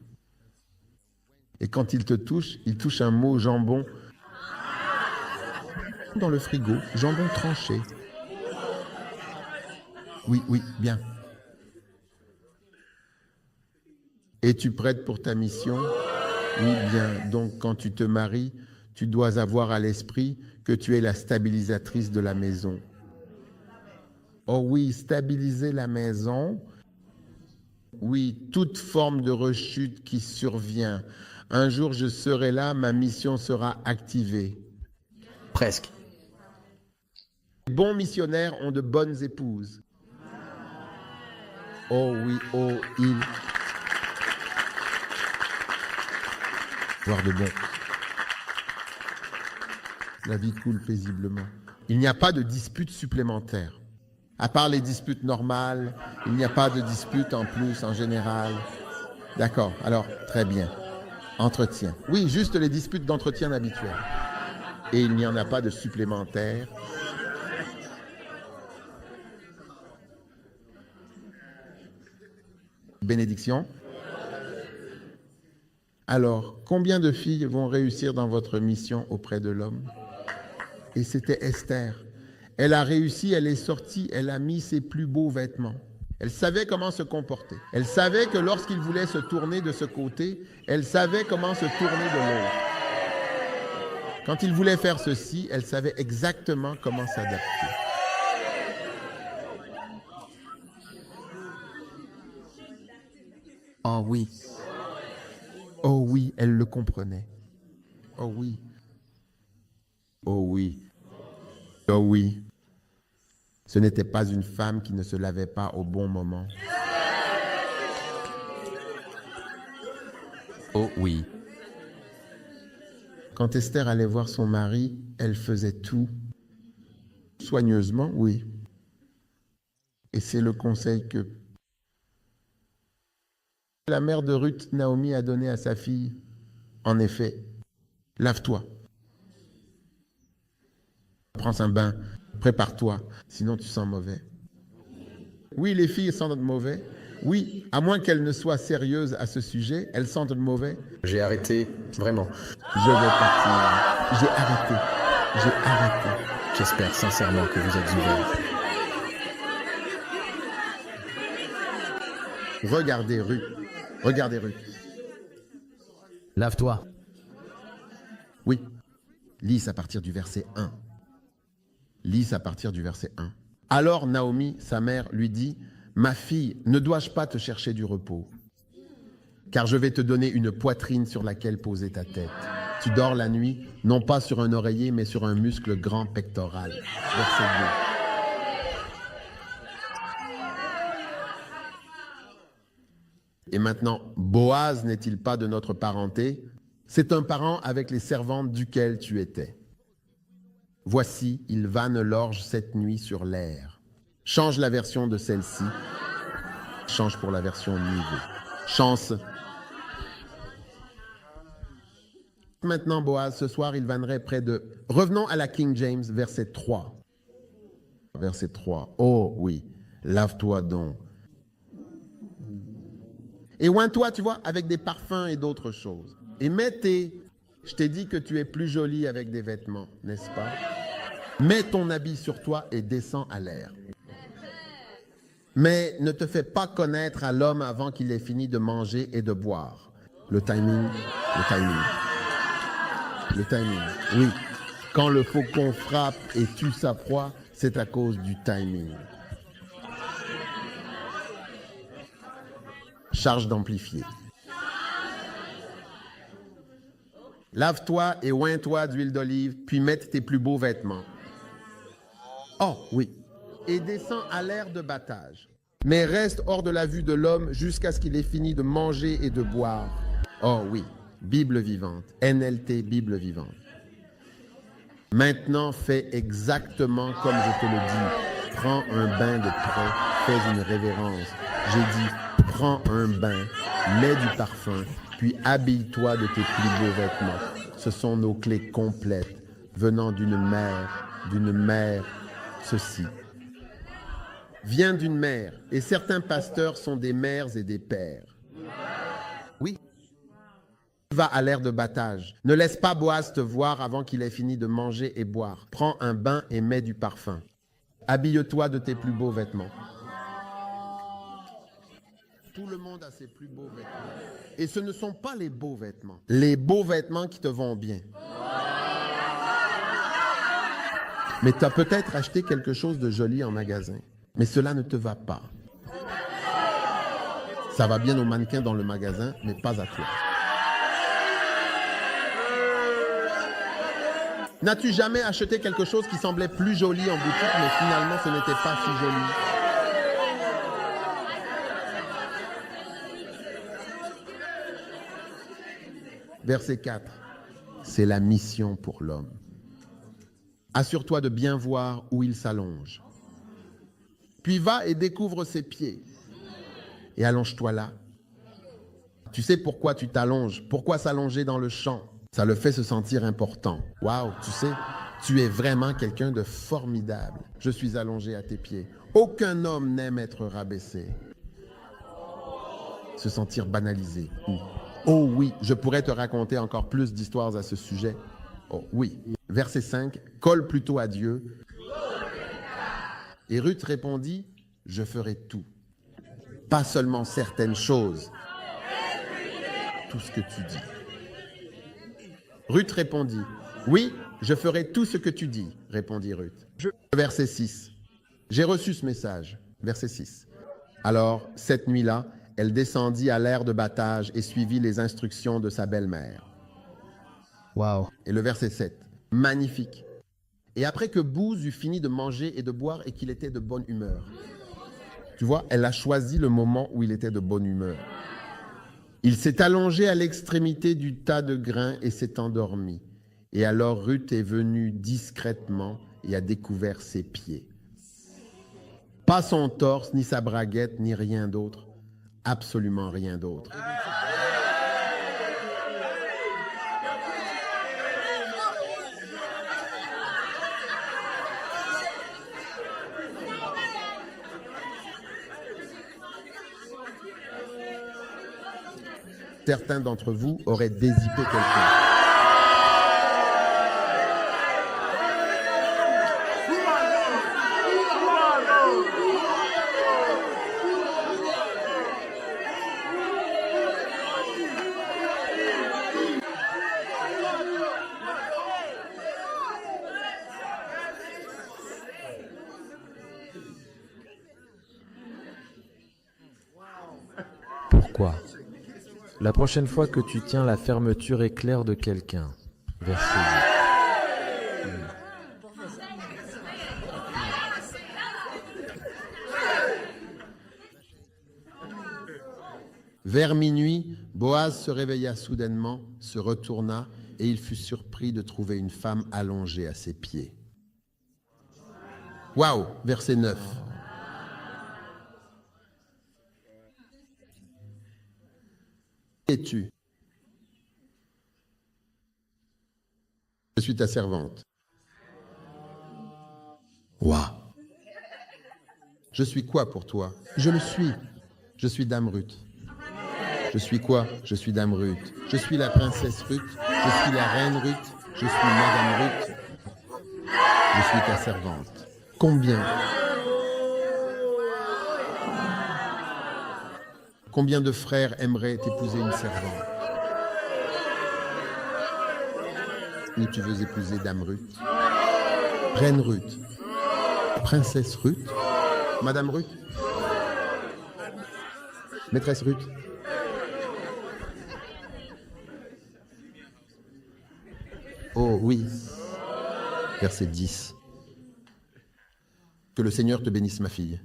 Et quand il touche un mot jambon dans le frigo, jambon tranché. Oui, oui, bien. Es-tu prête pour ta mission? Oui, bien. Donc, quand tu te maries, tu dois avoir à l'esprit que tu es la stabilisatrice de la maison. Oh oui, stabiliser la maison. Oui, toute forme de rechute qui survient. Un jour, je serai là, ma mission sera activée. Presque. Les bons missionnaires ont de bonnes épouses. Oh oui, oh, il. Voir de bon. La vie coule paisiblement. Il n'y a pas de dispute supplémentaire. À part les disputes normales, il n'y a pas de dispute en plus, en général. D'accord, alors, très bien. Entretien. Oui, juste les disputes d'entretien habituelles. Et il n'y en a pas de supplémentaire. Bénédiction. Alors, combien de filles vont réussir dans votre mission auprès de l'homme? Et c'était Esther. Elle a réussi, elle est sortie, elle a mis ses plus beaux vêtements. Elle savait comment se comporter. Elle savait que lorsqu'il voulait se tourner de ce côté, elle savait comment se tourner de l'autre. Quand il voulait faire ceci, elle savait exactement comment s'adapter. Oh oui. Oh oui, elle le comprenait. Oh oui. Oh oui. Oh oui. Ce n'était pas une femme qui ne se lavait pas au bon moment. Oh oui. Quand Esther allait voir son mari, elle faisait tout. Soigneusement, oui. Et c'est le conseil que la mère de Ruth, Naomi, a donné à sa fille. En effet, lave-toi. Prends un bain, prépare-toi, sinon tu sens mauvais. Oui, les filles sentent mauvais. Oui, à moins qu'elles ne soient sérieuses à ce sujet, elles sentent mauvais. J'ai arrêté, vraiment. Je vais partir. J'ai arrêté. J'ai arrêté. J'espère sincèrement que vous êtes ouvert. Regardez Ruth. Regardez Ruth. Lave-toi. Oui. Lis à partir du verset 1. Lis à partir du verset 1. Alors Naomi, sa mère, lui dit, « Ma fille, ne dois-je pas te chercher du repos? Car je vais te donner une poitrine sur laquelle poser ta tête. Tu dors la nuit, non pas sur un oreiller, mais sur un muscle grand pectoral. » Verset 2. Et maintenant, Boaz n'est-il pas de notre parenté? C'est un parent avec les servantes duquel tu étais. Voici, il vanne l'orge cette nuit sur l'air. Change la version de celle-ci. Change pour la version niveau. Chance. Maintenant, Boaz, ce soir, il vannerait près de... Revenons à la King James, verset 3. Verset 3. Oh oui, lave-toi donc. Et oins-toi, tu vois, avec des parfums et d'autres choses. Et je t'ai dit que tu es plus jolie avec des vêtements, n'est-ce pas? Mets ton habit sur toi et descends à l'air. Mais ne te fais pas connaître à l'homme avant qu'il ait fini de manger et de boire. Le timing. Oui, quand le faucon frappe et tue sa proie, c'est à cause du timing. Charge d'amplifier. Lave-toi et oins-toi d'huile d'olive, puis mette tes plus beaux vêtements. Oh, oui. Et descends à l'air de battage. Mais reste hors de la vue de l'homme jusqu'à ce qu'il ait fini de manger et de boire. Oh oui, Bible vivante, NLT Bible vivante. Maintenant, fais exactement comme je te le dis. Prends un bain de près, fais une révérence. J'ai dit, prends un bain, mets du parfum, puis habille-toi de tes plus beaux vêtements. Ce sont nos clés complètes, venant d'une mère, ceci. Vient d'une mère, et certains pasteurs sont des mères et des pères. Oui. Va à l'air de battage. Ne laisse pas Boaz te voir avant qu'il ait fini de manger et boire. Prends un bain et mets du parfum. Habille-toi de tes plus beaux vêtements. Tout le monde a ses plus beaux vêtements. Et ce ne sont pas les beaux vêtements. Les beaux vêtements qui te vont bien. Mais tu as peut-être acheté quelque chose de joli en magasin. Mais cela ne te va pas. Ça va bien aux mannequins dans le magasin, mais pas à toi. N'as-tu jamais acheté quelque chose qui semblait plus joli en boutique, mais finalement ce n'était pas si joli? Verset 4. C'est la mission pour l'homme. Assure-toi de bien voir où il s'allonge. Puis va et découvre ses pieds. Et allonge-toi là. Tu sais pourquoi tu t'allonges? Pourquoi s'allonger dans le champ? Ça le fait se sentir important. Waouh, tu sais, tu es vraiment quelqu'un de formidable. Je suis allongé à tes pieds. Aucun homme n'aime être rabaissé. Se sentir banalisé. Oh oui, je pourrais te raconter encore plus d'histoires à ce sujet. Oh oui. Verset 5, colle plutôt à Dieu. Et Ruth répondit, je ferai tout. Pas seulement certaines choses. Tout ce que tu dis. Ruth répondit, oui, je ferai tout ce que tu dis, répondit Ruth. Verset 6. J'ai reçu ce message. Verset 6. Alors, cette nuit-là, elle descendit à l'air de battage et suivit les instructions de sa belle-mère. Waouh. Et le verset 7. Magnifique. Et après que Bouz eut fini de manger et de boire et qu'il était de bonne humeur. Tu vois, elle a choisi le moment où il était de bonne humeur. Il s'est allongé à l'extrémité du tas de grains et s'est endormi. Et alors Ruth est venue discrètement et a découvert ses pieds. Pas son torse, ni sa braguette, ni rien d'autre. Absolument rien d'autre. Certains d'entre vous auraient dézippé quelqu'un. Pourquoi? La prochaine fois que tu tiens la fermeture éclair de quelqu'un. Verset 8. Vers minuit, Boaz se réveilla soudainement, se retourna et il fut surpris de trouver une femme allongée à ses pieds. Waouh! Verset 9. Qui es-tu? Je suis ta servante. Waouh! Je suis quoi pour toi? Je le suis. Je suis Dame Ruth. Je suis quoi? Je suis Dame Ruth. Je suis la princesse Ruth. Je suis la reine Ruth. Je suis Madame Ruth. Je suis ta servante. Combien? Combien de frères aimeraient épouser une servante? Ou tu veux épouser Dame Ruth? Reine Ruth? Princesse Ruth? Madame Ruth? Maîtresse Ruth? Oh oui. Verset 10. Que le Seigneur te bénisse, ma fille.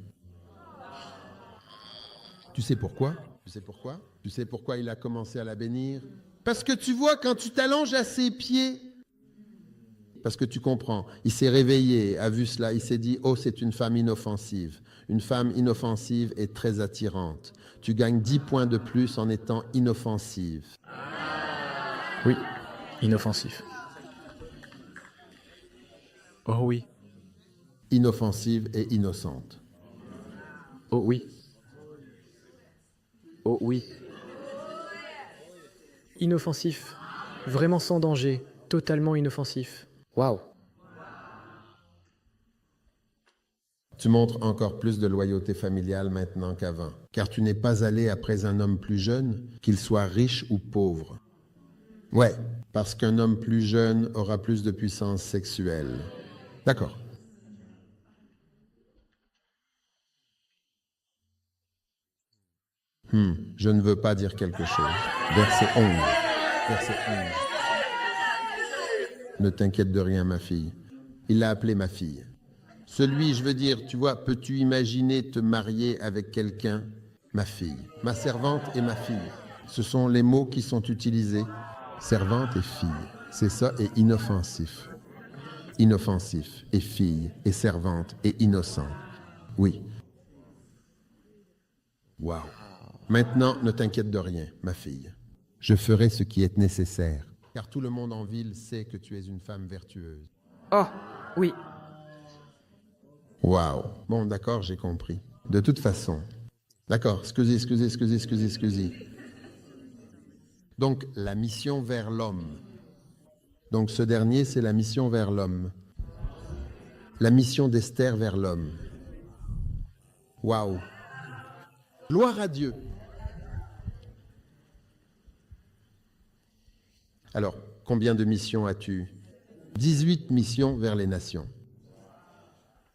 Tu sais pourquoi? Tu sais pourquoi? Tu sais pourquoi il a commencé à la bénir? Parce que tu vois, quand tu t'allonges à ses pieds, parce que tu comprends, il s'est réveillé, a vu cela, il s'est dit, oh, c'est une femme inoffensive. Une femme inoffensive est très attirante. Tu gagnes 10 points de plus en étant inoffensive. Oui, inoffensif. Oh oui. Inoffensive et innocente. Oh oui. Oh oui. Inoffensif. Vraiment sans danger. Totalement inoffensif. Waouh. Tu montres encore plus de loyauté familiale maintenant qu'avant, car tu n'es pas allé après un homme plus jeune, qu'il soit riche ou pauvre. Ouais, parce qu'un homme plus jeune aura plus de puissance sexuelle. D'accord. Je ne veux pas dire quelque chose. Verset 11. Verset 11. Ne t'inquiète de rien, ma fille. Il l'a appelée ma fille. Celui, je veux dire, tu vois, peux-tu imaginer te marier avec quelqu'un? Ma fille. Ma servante et ma fille. Ce sont les mots qui sont utilisés. Servante et fille. C'est ça, et inoffensif. Inoffensif, et fille, et servante, et innocent. Oui. Waouh. Maintenant, ne t'inquiète de rien, ma fille. Je ferai ce qui est nécessaire, car tout le monde en ville sait que tu es une femme vertueuse. Oh, oui. Waouh. Bon, d'accord, j'ai compris. De toute façon. D'accord, excusez. Donc, la mission vers l'homme. Donc, ce dernier, c'est la mission vers l'homme. La mission d'Esther vers l'homme. Waouh. Gloire à Dieu. Alors, combien de missions as-tu? 18 missions vers les nations.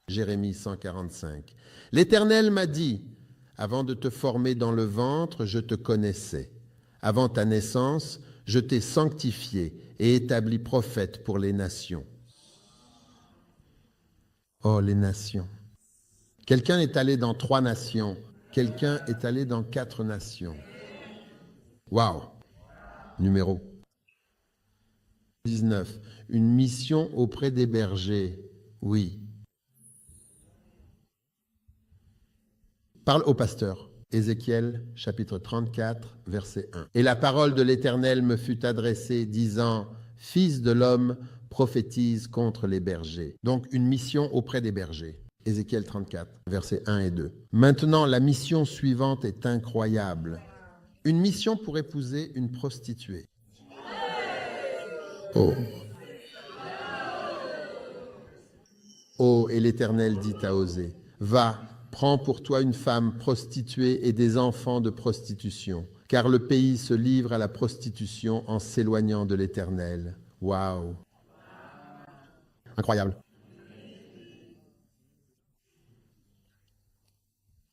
Jérémie 145. L'Éternel m'a dit, avant de te former dans le ventre, je te connaissais. Avant ta naissance, je t'ai sanctifié et établi prophète pour les nations. Oh, les nations. Quelqu'un est allé dans 3 nations. Quelqu'un est allé dans 4 nations. Waouh. Numéro 19. Une mission auprès des bergers. Oui. Parle au pasteur. Ézéchiel, chapitre 34, verset 1. Et la parole de l'Éternel me fut adressée, disant, Fils de l'homme, prophétise contre les bergers. Donc, une mission auprès des bergers. Ézéchiel 34, versets 1 et 2. Maintenant, la mission suivante est incroyable. Une mission pour épouser une prostituée. Oh. Oh, et l'Éternel dit à Osée, va, prends pour toi une femme prostituée et des enfants de prostitution, car le pays se livre à la prostitution en s'éloignant de l'Éternel. Waouh! Incroyable.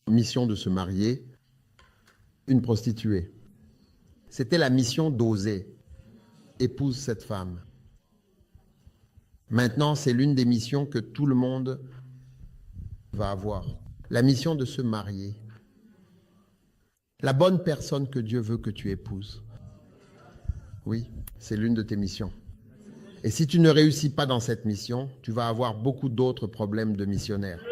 Mission de se marier, une prostituée. C'était la mission d'Osée. Épouse cette femme. Maintenant, c'est l'une des missions que tout le monde va avoir. La mission de se marier. La bonne personne que Dieu veut que tu épouses. Oui, c'est l'une de tes missions. Et si tu ne réussis pas dans cette mission, tu vas avoir beaucoup d'autres problèmes de missionnaire.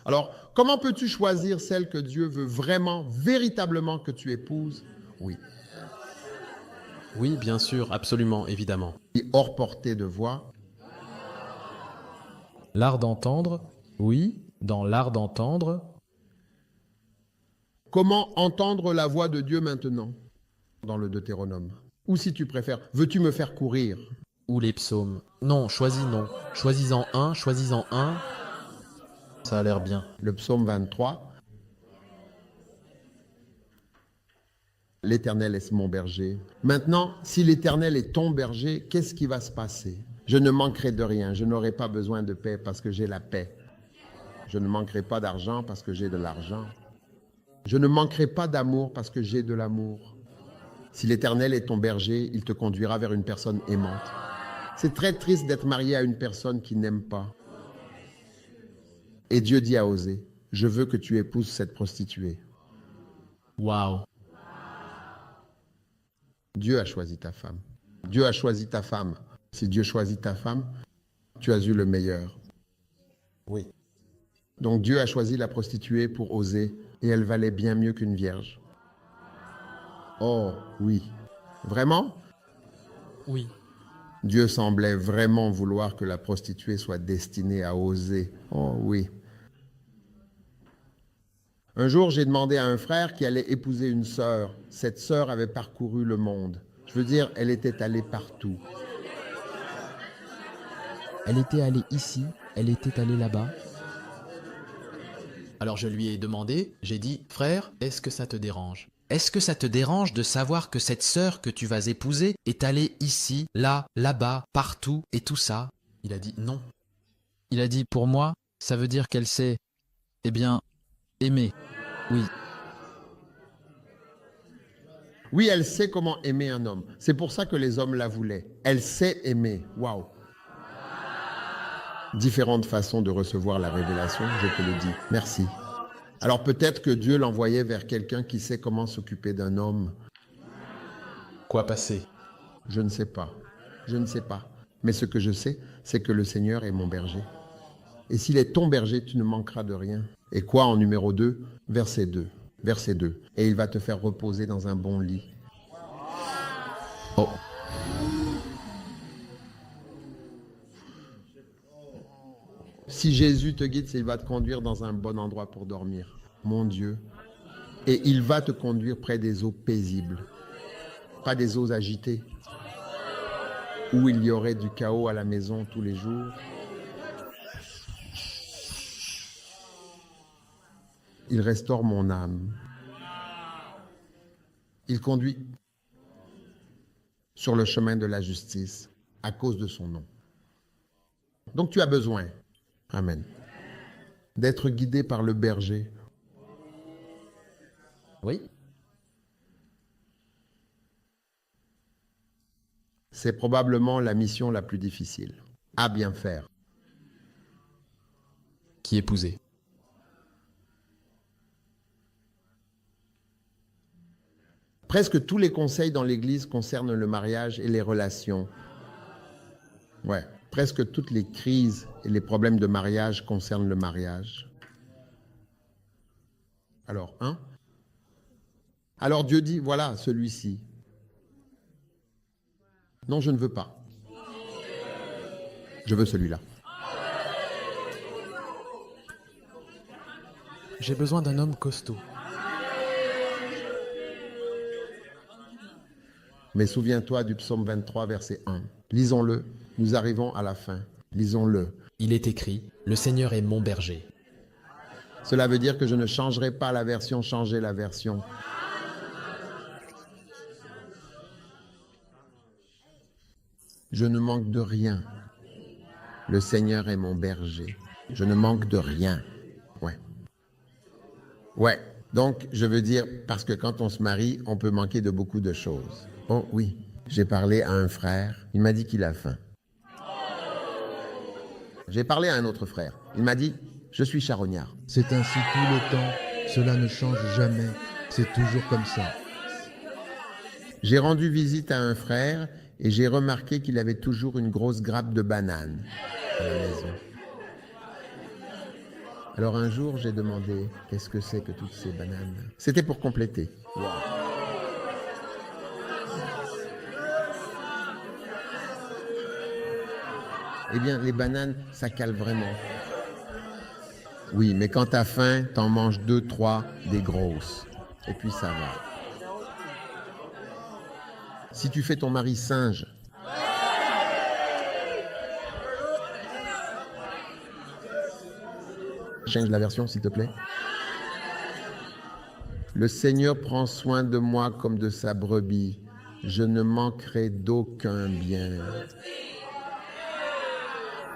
Alors, comment peux-tu choisir celle que Dieu veut vraiment, véritablement que tu épouses? Oui. Oui, bien sûr, absolument, évidemment. Hors portée de voix. L'art d'entendre, oui, Dans l'art d'entendre, Comment entendre la voix de Dieu maintenant dans le Deutéronome? Ou si tu préfères, veux-tu me faire courir? ou les psaumes. Non, choisis non. Choisis-en un, choisis-en un. Ça a l'air bien. Le psaume 23. L'Éternel est mon berger. Maintenant, si l'Éternel est ton berger, qu'est-ce qui va se passer? Je ne manquerai de rien. Je n'aurai pas besoin de paix parce que j'ai la paix. Je ne manquerai pas d'argent parce que j'ai de l'argent. Je ne manquerai pas d'amour parce que j'ai de l'amour. Si l'Éternel est ton berger, il te conduira vers une personne aimante. C'est très triste d'être marié à une personne qui n'aime pas. Et Dieu dit à Osée, je veux que tu épouses cette prostituée. Waouh. Dieu a choisi ta femme. Dieu a choisi ta femme. Si Dieu choisit ta femme, tu as eu le meilleur. Oui. Donc Dieu a choisi la prostituée pour Osée et elle valait bien mieux qu'une vierge. Oh, oui. Vraiment? Oui. Dieu semblait vraiment vouloir que la prostituée soit destinée à Osée. Oh, oui. Un jour, j'ai demandé à un frère qui allait épouser une sœur. Cette sœur avait parcouru le monde. Je veux dire, elle était allée partout. Elle était allée ici, elle était allée là-bas. Alors je lui ai demandé, j'ai dit, frère, est-ce que ça te dérange? Est-ce que ça te dérange de savoir que cette sœur que tu vas épouser est allée ici, là, là-bas, partout et tout ça? Il a dit non. Il a dit, pour moi, ça veut dire qu'elle sait, eh bien, aimer. Oui. Oui, elle sait comment aimer un homme. C'est pour ça que les hommes la voulaient. Elle sait aimer. Waouh. Différentes façons de recevoir la révélation, je te le dis. Merci. Alors peut-être que Dieu l'envoyait vers quelqu'un qui sait comment s'occuper d'un homme. Quoi passer? Je ne sais pas. Je ne sais pas. Mais ce que je sais, c'est que le Seigneur est mon berger. Et s'il est ton berger, tu ne manqueras de rien. Et quoi en numéro 2? Verset 2. Verset 2. Et il va te faire reposer dans un bon lit. Oh. Si Jésus te guide, c'est qu'il va te conduire dans un bon endroit pour dormir. Mon Dieu. Et il va te conduire près des eaux paisibles. Pas des eaux agitées. Où il y aurait du chaos à la maison tous les jours. Il restaure mon âme. Il conduit sur le chemin de la justice à cause de son nom. Donc tu as besoin, amen, d'être guidé par le berger. Oui. C'est probablement la mission la plus difficile à bien faire. Qui épouser? Presque tous les conseils dans l'Église concernent le mariage et les relations. Ouais, presque toutes les crises et les problèmes de mariage concernent le mariage. Alors, hein? Alors Dieu dit, voilà, celui-ci. Non, je ne veux pas. Je veux celui-là. J'ai besoin d'un homme costaud. Mais souviens-toi du psaume 23, verset 1. Lisons-le, nous arrivons à la fin. Lisons-le. Il est écrit, le Seigneur est mon berger. Cela veut dire que je ne changerai pas la version, changer la version. Je ne manque de rien. Le Seigneur est mon berger. Je ne manque de rien. Ouais. Ouais. Donc, je veux dire, parce que quand on se marie, on peut manquer de beaucoup de choses. Oh oui, j'ai parlé à un frère, il m'a dit qu'il a faim. J'ai parlé à un autre frère, il m'a dit, je suis charognard. C'est ainsi tout le temps, cela ne change jamais, c'est toujours comme ça. J'ai rendu visite à un frère et j'ai remarqué qu'il avait toujours une grosse grappe de bananes à la maison. Alors un jour, j'ai demandé, qu'est-ce que c'est que toutes ces bananes? C'était pour compléter. Wow. Eh bien, les bananes, ça cale vraiment. Oui, mais quand t'as faim, t'en manges 2, 3, des grosses. Et puis ça va. Si tu fais ton mari singe, change la version s'il te plaît. Le Seigneur prend soin de moi comme de sa brebis. Je ne manquerai d'aucun bien.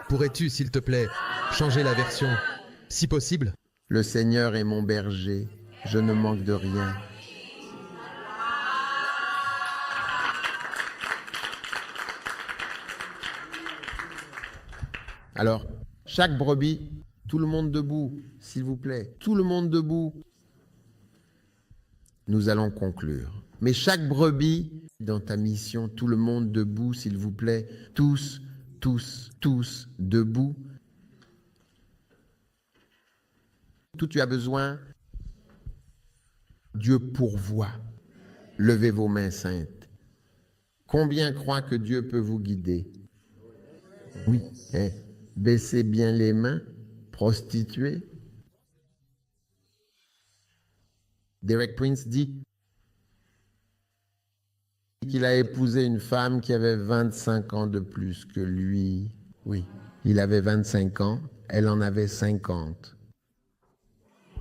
Pourrais-tu, s'il te plaît, changer la version, si possible? Le Seigneur est mon berger. Je ne manque de rien. Alors, chaque brebis, tout le monde debout, s'il vous plaît. Tout le monde debout. Nous allons conclure. Mais chaque brebis, dans ta mission, tout le monde debout, s'il vous plaît. Tous, tous, tous debout. Tout tu as besoin, Dieu pourvoit. Levez vos mains saintes. Combien croient que Dieu peut vous guider? Oui. Baissez bien les mains, prostituées. Derek Prince dit qu'il a épousé une femme qui avait 25 ans de plus que lui. Oui, il avait 25 ans, elle en avait 50.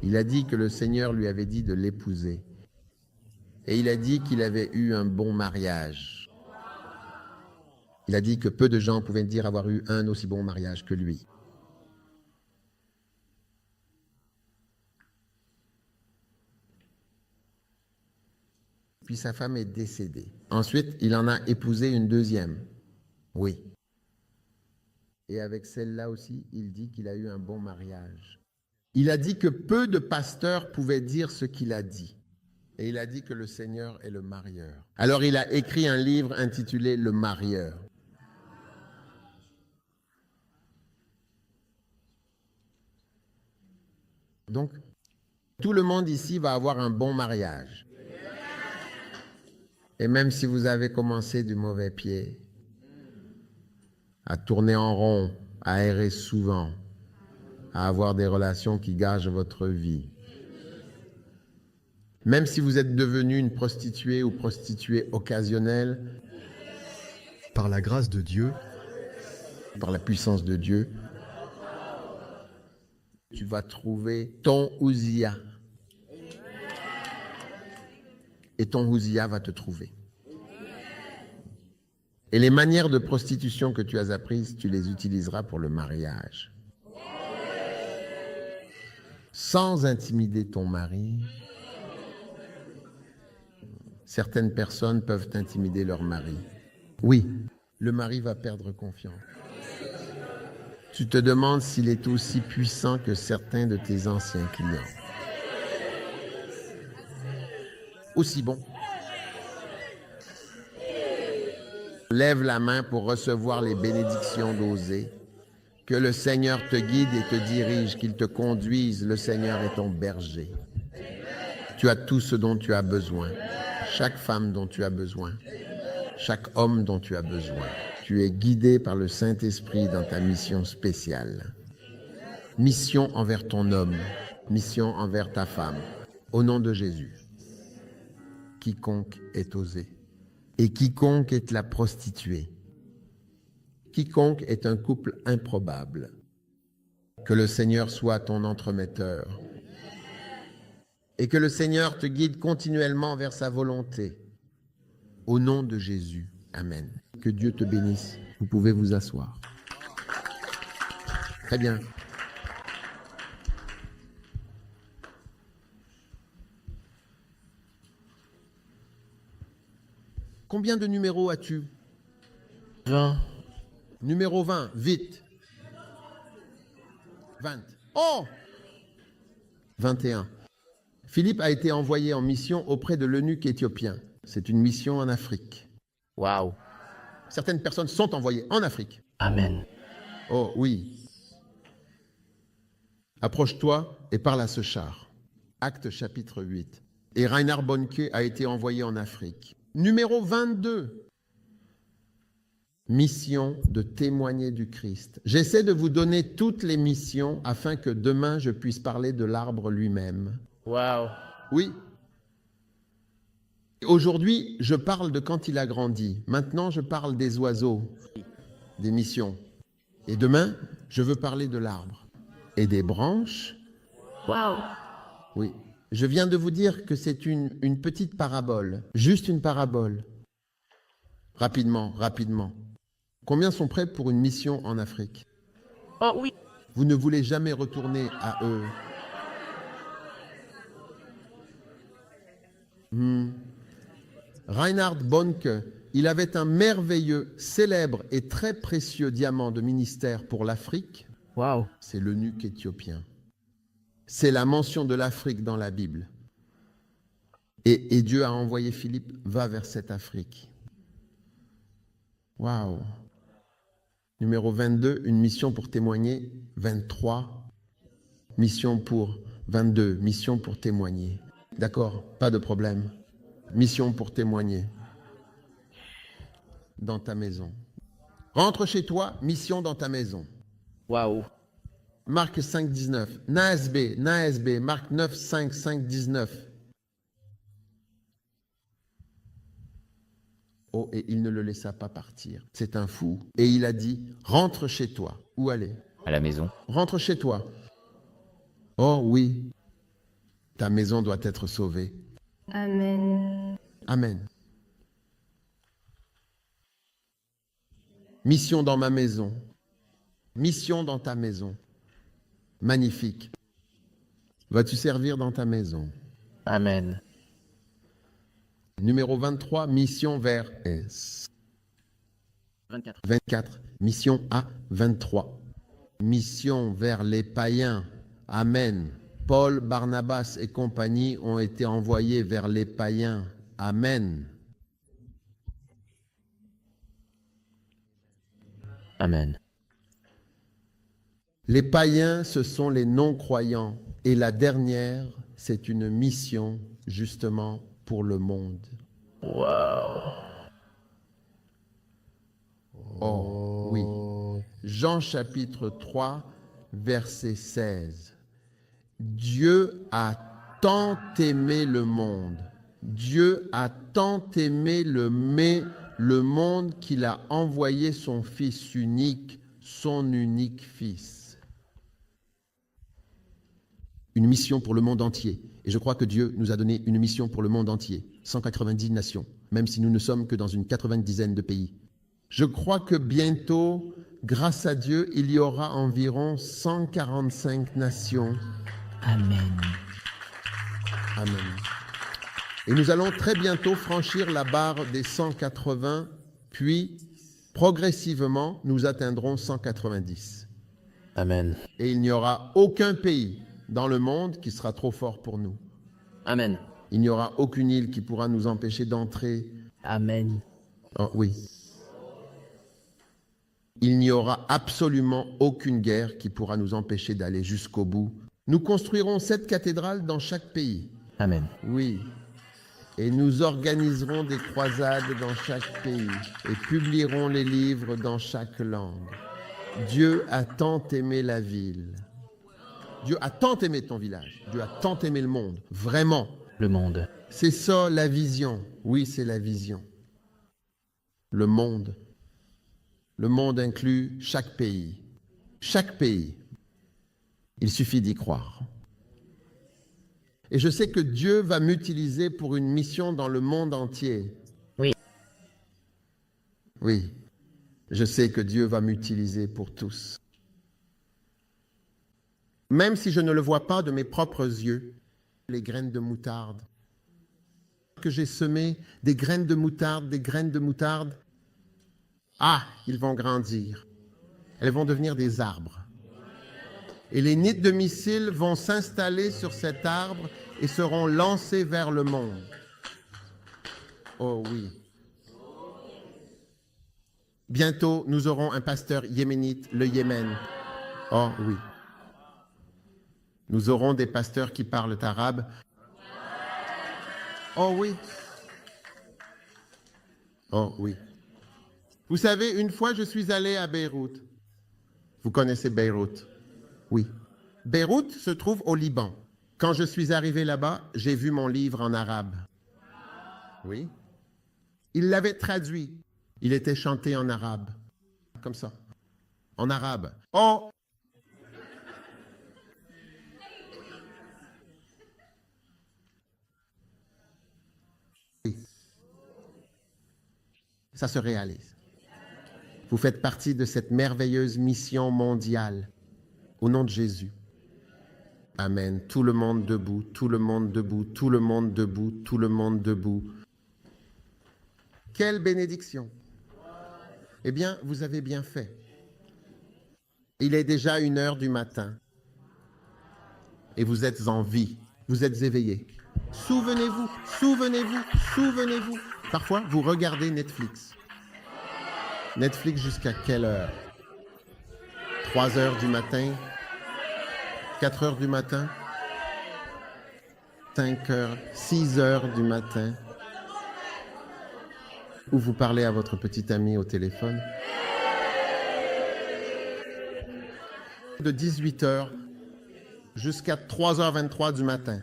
Il a dit que le Seigneur lui avait dit de l'épouser. Et il a dit qu'il avait eu un bon mariage. Il a dit que peu de gens pouvaient dire avoir eu un aussi bon mariage que lui. Puis sa femme est décédée. Ensuite, il en a épousé une deuxième. Oui. Et avec celle-là aussi, il dit qu'il a eu un bon mariage. Il a dit que peu de pasteurs pouvaient dire ce qu'il a dit. Et il a dit que le Seigneur est le marieur. Alors il a écrit un livre intitulé « Le marieur ». Donc, tout le monde ici va avoir un bon mariage. Et même si vous avez commencé du mauvais pied, à tourner en rond, à errer souvent, à avoir des relations qui gâchent votre vie, même si vous êtes devenu une prostituée ou prostituée occasionnelle, par la grâce de Dieu, par la puissance de Dieu, tu vas trouver ton Ouzia. Et ton Ouzia va te trouver. Et les manières de prostitution que tu as apprises, tu les utiliseras pour le mariage. Sans intimider ton mari. Certaines personnes peuvent intimider leur mari. Oui, le mari va perdre confiance. Tu te demandes s'il est aussi puissant que certains de tes anciens clients. Aussi bon. Lève la main pour recevoir les bénédictions d'Osée. Que le Seigneur te guide et te dirige, qu'il te conduise. Le Seigneur est ton berger. Tu as tout ce dont tu as besoin. Chaque femme dont tu as besoin. Chaque homme dont tu as besoin. Tu es guidé par le Saint-Esprit dans ta mission spéciale. Mission envers ton homme. Mission envers ta femme. Au nom de Jésus. Quiconque est Osée. Et quiconque est la prostituée. Quiconque est un couple improbable. Que le Seigneur soit ton entremetteur. Et que le Seigneur te guide continuellement vers sa volonté. Au nom de Jésus. Amen. Que Dieu te bénisse. Vous pouvez vous asseoir. Très bien. Combien de numéros as-tu? 20. Numéro 20, vite. 20. Oh! 21. Philippe a été envoyé en mission auprès de l'eunuque éthiopien. C'est une mission en Afrique. Waouh. Certaines personnes sont envoyées en Afrique. Amen. Oh oui. Approche-toi et parle à ce char. Acte chapitre 8. Et Reinhard Bonnke a été envoyé en Afrique. Numéro 22. mission de témoigner du Christ. J'essaie de vous donner toutes les missions afin que demain je puisse parler de l'arbre lui-même. Waouh. Oui. Aujourd'hui, je parle de quand il a grandi. Maintenant, je parle des oiseaux, des missions. Et demain, je veux parler de l'arbre et des branches. Waouh. Oui. Je viens de vous dire que c'est une petite parabole, juste une parabole. Rapidement, rapidement. Combien sont prêts pour une mission en Afrique? Oh oui. Vous ne voulez jamais retourner à eux. Reinhard Bonnke, il avait un merveilleux, célèbre et très précieux diamant de ministère pour l'Afrique. Waouh. C'est l'eunuque éthiopien. C'est la mention de l'Afrique dans la Bible. Et Dieu a envoyé Philippe, va vers cette Afrique. Waouh. Numéro 22, une mission pour témoigner. 23, mission pour 22, mission pour témoigner. D'accord, pas de problème. Mission pour témoigner. Dans ta maison. Rentre chez toi, mission dans ta maison. Waouh. Marc 5, 19. NASB, Marc 9, 5, 5, 19. Oh, et il ne le laissa pas partir. C'est un fou. Et il a dit, rentre chez toi. Où aller? À la maison. Rentre chez toi. Oh oui, ta maison doit être sauvée. Amen. Amen. Mission dans ma maison. Mission dans ta maison. Magnifique. Vas-tu servir dans ta maison? Amen. Numéro 23, mission vers S. 24. 24, mission à 23. Mission vers les païens. Amen. Paul, Barnabas et compagnie ont été envoyés vers les païens. Amen. Amen. Les païens, ce sont les non-croyants. Et la dernière, c'est une mission, justement, pour le monde. Waouh. Oh, oui. Jean chapitre 3, verset 16. Dieu a tant aimé le monde. Dieu a tant aimé le monde qu'il a envoyé son Fils unique, son unique Fils. Une mission pour le monde entier. Et je crois que Dieu nous a donné une mission pour le monde entier. 190 nations, même si nous ne sommes que dans une 90aine de pays. Je crois que bientôt, grâce à Dieu, il y aura environ 145 nations. Amen. Amen. Et nous allons très bientôt franchir la barre des 180, puis progressivement, nous atteindrons 190. Amen. Et il n'y aura aucun pays dans le monde qui sera trop fort pour nous. Amen. Il n'y aura aucune île qui pourra nous empêcher d'entrer. Amen. Oh, oui. Il n'y aura absolument aucune guerre qui pourra nous empêcher d'aller jusqu'au bout. Nous construirons 7 cathédrales dans chaque pays. Amen. Oui. Et nous organiserons des croisades dans chaque pays et publierons les livres dans chaque langue. Dieu a tant aimé la ville. Dieu a tant aimé ton village. Dieu a tant aimé le monde. Vraiment. Le monde. C'est ça la vision. Oui, c'est la vision. Le monde. Le monde inclut chaque pays. Chaque pays. Il suffit d'y croire. Et je sais que Dieu va m'utiliser pour une mission dans le monde entier. Oui. Oui. Je sais que Dieu va m'utiliser pour tous. Même si je ne le vois pas de mes propres yeux, les graines de moutarde que j'ai semées, des graines de moutarde, ah, ils vont grandir. Elles vont devenir des arbres. Et les nids de missiles vont s'installer sur cet arbre et seront lancés vers le monde. Oh oui. Bientôt, nous aurons un pasteur yéménite, le Yémen. Oh oui. Nous aurons des pasteurs qui parlent arabe. Oh oui. Oh oui. Vous savez, une fois, je suis allé à Beyrouth. Vous connaissez Beyrouth? Oui. Beyrouth se trouve au Liban. Quand je suis arrivé là-bas, j'ai vu mon livre en arabe. Oui. Il l'avait traduit. Il était chanté en arabe. Comme ça. En arabe. Oh! Oui. Ça se réalise. Vous faites partie de cette merveilleuse mission mondiale. Au nom de Jésus. Amen. Tout le monde debout, tout le monde debout, tout le monde debout, tout le monde debout. Quelle bénédiction! Eh bien, vous avez bien fait. Il est déjà 1h du matin. Et vous êtes en vie. Vous êtes éveillés. Souvenez-vous, souvenez-vous, souvenez-vous. Parfois, vous regardez Netflix. Netflix jusqu'à quelle heure? 3h du matin? 4h du matin? 5h, 6h du matin? Ou vous parlez à votre petit ami au téléphone? De 18h jusqu'à 3h23 du matin.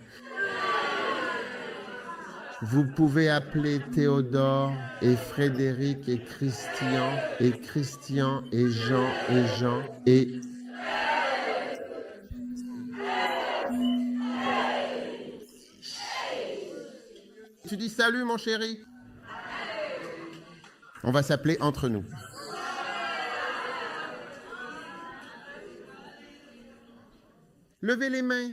Vous pouvez appeler Théodore et Frédéric et Christian et Jean et... Tu dis salut mon chéri. On va s'appeler entre nous. Levez les mains.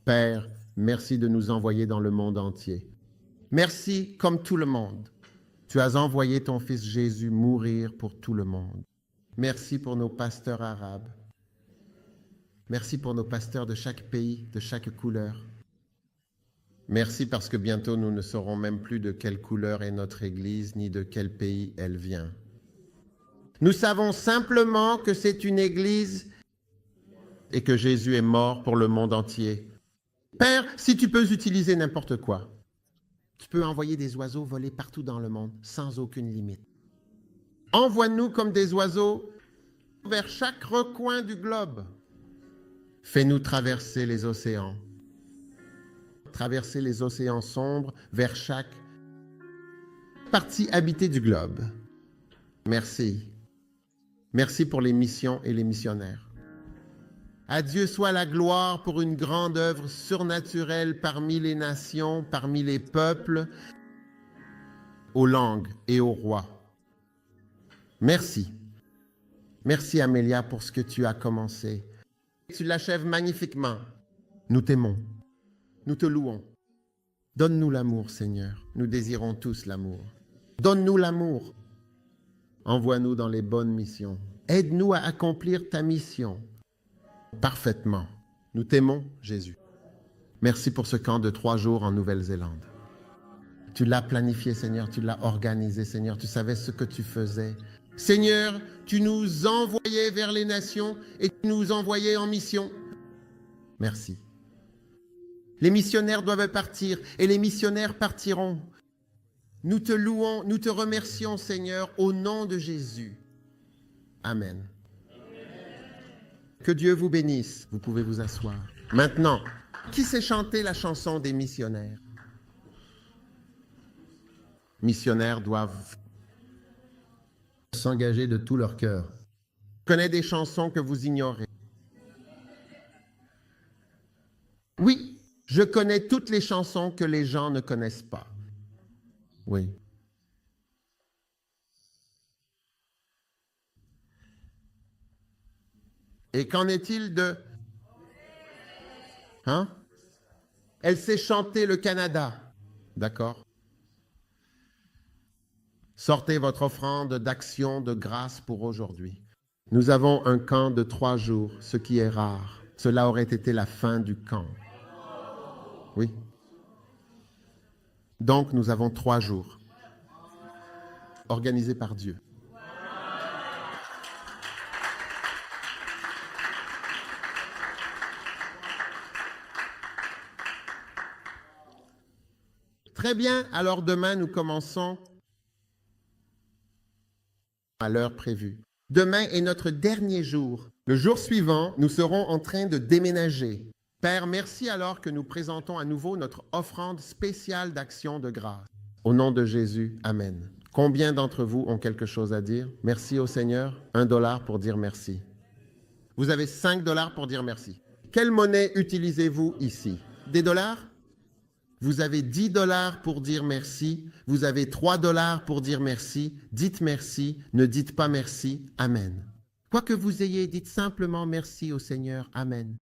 Père, merci de nous envoyer dans le monde entier. Merci comme tout le monde. Tu as envoyé ton fils Jésus mourir pour tout le monde. Merci pour nos pasteurs arabes. Merci pour nos pasteurs de chaque pays, de chaque couleur. Merci parce que bientôt nous ne saurons même plus de quelle couleur est notre Église ni de quel pays elle vient. Nous savons simplement que c'est une Église et que Jésus est mort pour le monde entier. Père, si tu peux utiliser n'importe quoi, tu peux envoyer des oiseaux voler partout dans le monde sans aucune limite. Envoie-nous comme des oiseaux vers chaque recoin du globe. Fais-nous traverser les océans. Traverser les océans sombres vers chaque partie habitée du globe. Merci. Merci pour les missions et les missionnaires. À Dieu soit la gloire pour une grande œuvre surnaturelle parmi les nations, parmi les peuples, aux langues et aux rois. Merci. Merci Amélia pour ce que tu as commencé. Tu l'achèves magnifiquement. Nous t'aimons. Nous te louons. Donne-nous l'amour, Seigneur. Nous désirons tous l'amour. Donne-nous l'amour. Envoie-nous dans les bonnes missions. Aide-nous à accomplir ta mission parfaitement. Nous t'aimons, Jésus. Merci pour ce camp de 3 jours en Nouvelle-Zélande. Tu l'as planifié, Seigneur. Tu l'as organisé, Seigneur. Tu savais ce que tu faisais. Seigneur, tu nous envoyais vers les nations et tu nous envoyais en mission. Merci. Les missionnaires doivent partir et les missionnaires partiront. Nous te louons, nous te remercions, Seigneur, au nom de Jésus. Amen. Que Dieu vous bénisse. Vous pouvez vous asseoir. Maintenant, qui sait chanter la chanson des missionnaires? Missionnaires doivent s'engager de tout leur cœur. Je connais des chansons que vous ignorez. Oui. Je connais toutes les chansons que les gens ne connaissent pas. Oui. Et qu'en est-il de... Hein? Elle sait chanter le Canada. D'accord? Sortez votre offrande d'action, de grâce pour aujourd'hui. Nous avons un camp de 3 jours, ce qui est rare. Cela aurait été la fin du camp. Oui. Donc, nous avons 3 jours organisés par Dieu. Très bien, alors demain, nous commençons à l'heure prévue. Demain est notre dernier jour. Le jour suivant, nous serons en train de déménager. Père, merci alors que nous présentons à nouveau notre offrande spéciale d'action de grâce. Au nom de Jésus, Amen. Combien d'entre vous ont quelque chose à dire? Merci au Seigneur. $1 pour dire merci. Vous avez $5 pour dire merci. Quelle monnaie utilisez-vous ici? Des dollars? Vous avez $10 pour dire merci. Vous avez $3 pour dire merci. Dites merci. Ne dites pas merci. Amen. Quoi que vous ayez, dites simplement merci au Seigneur. Amen.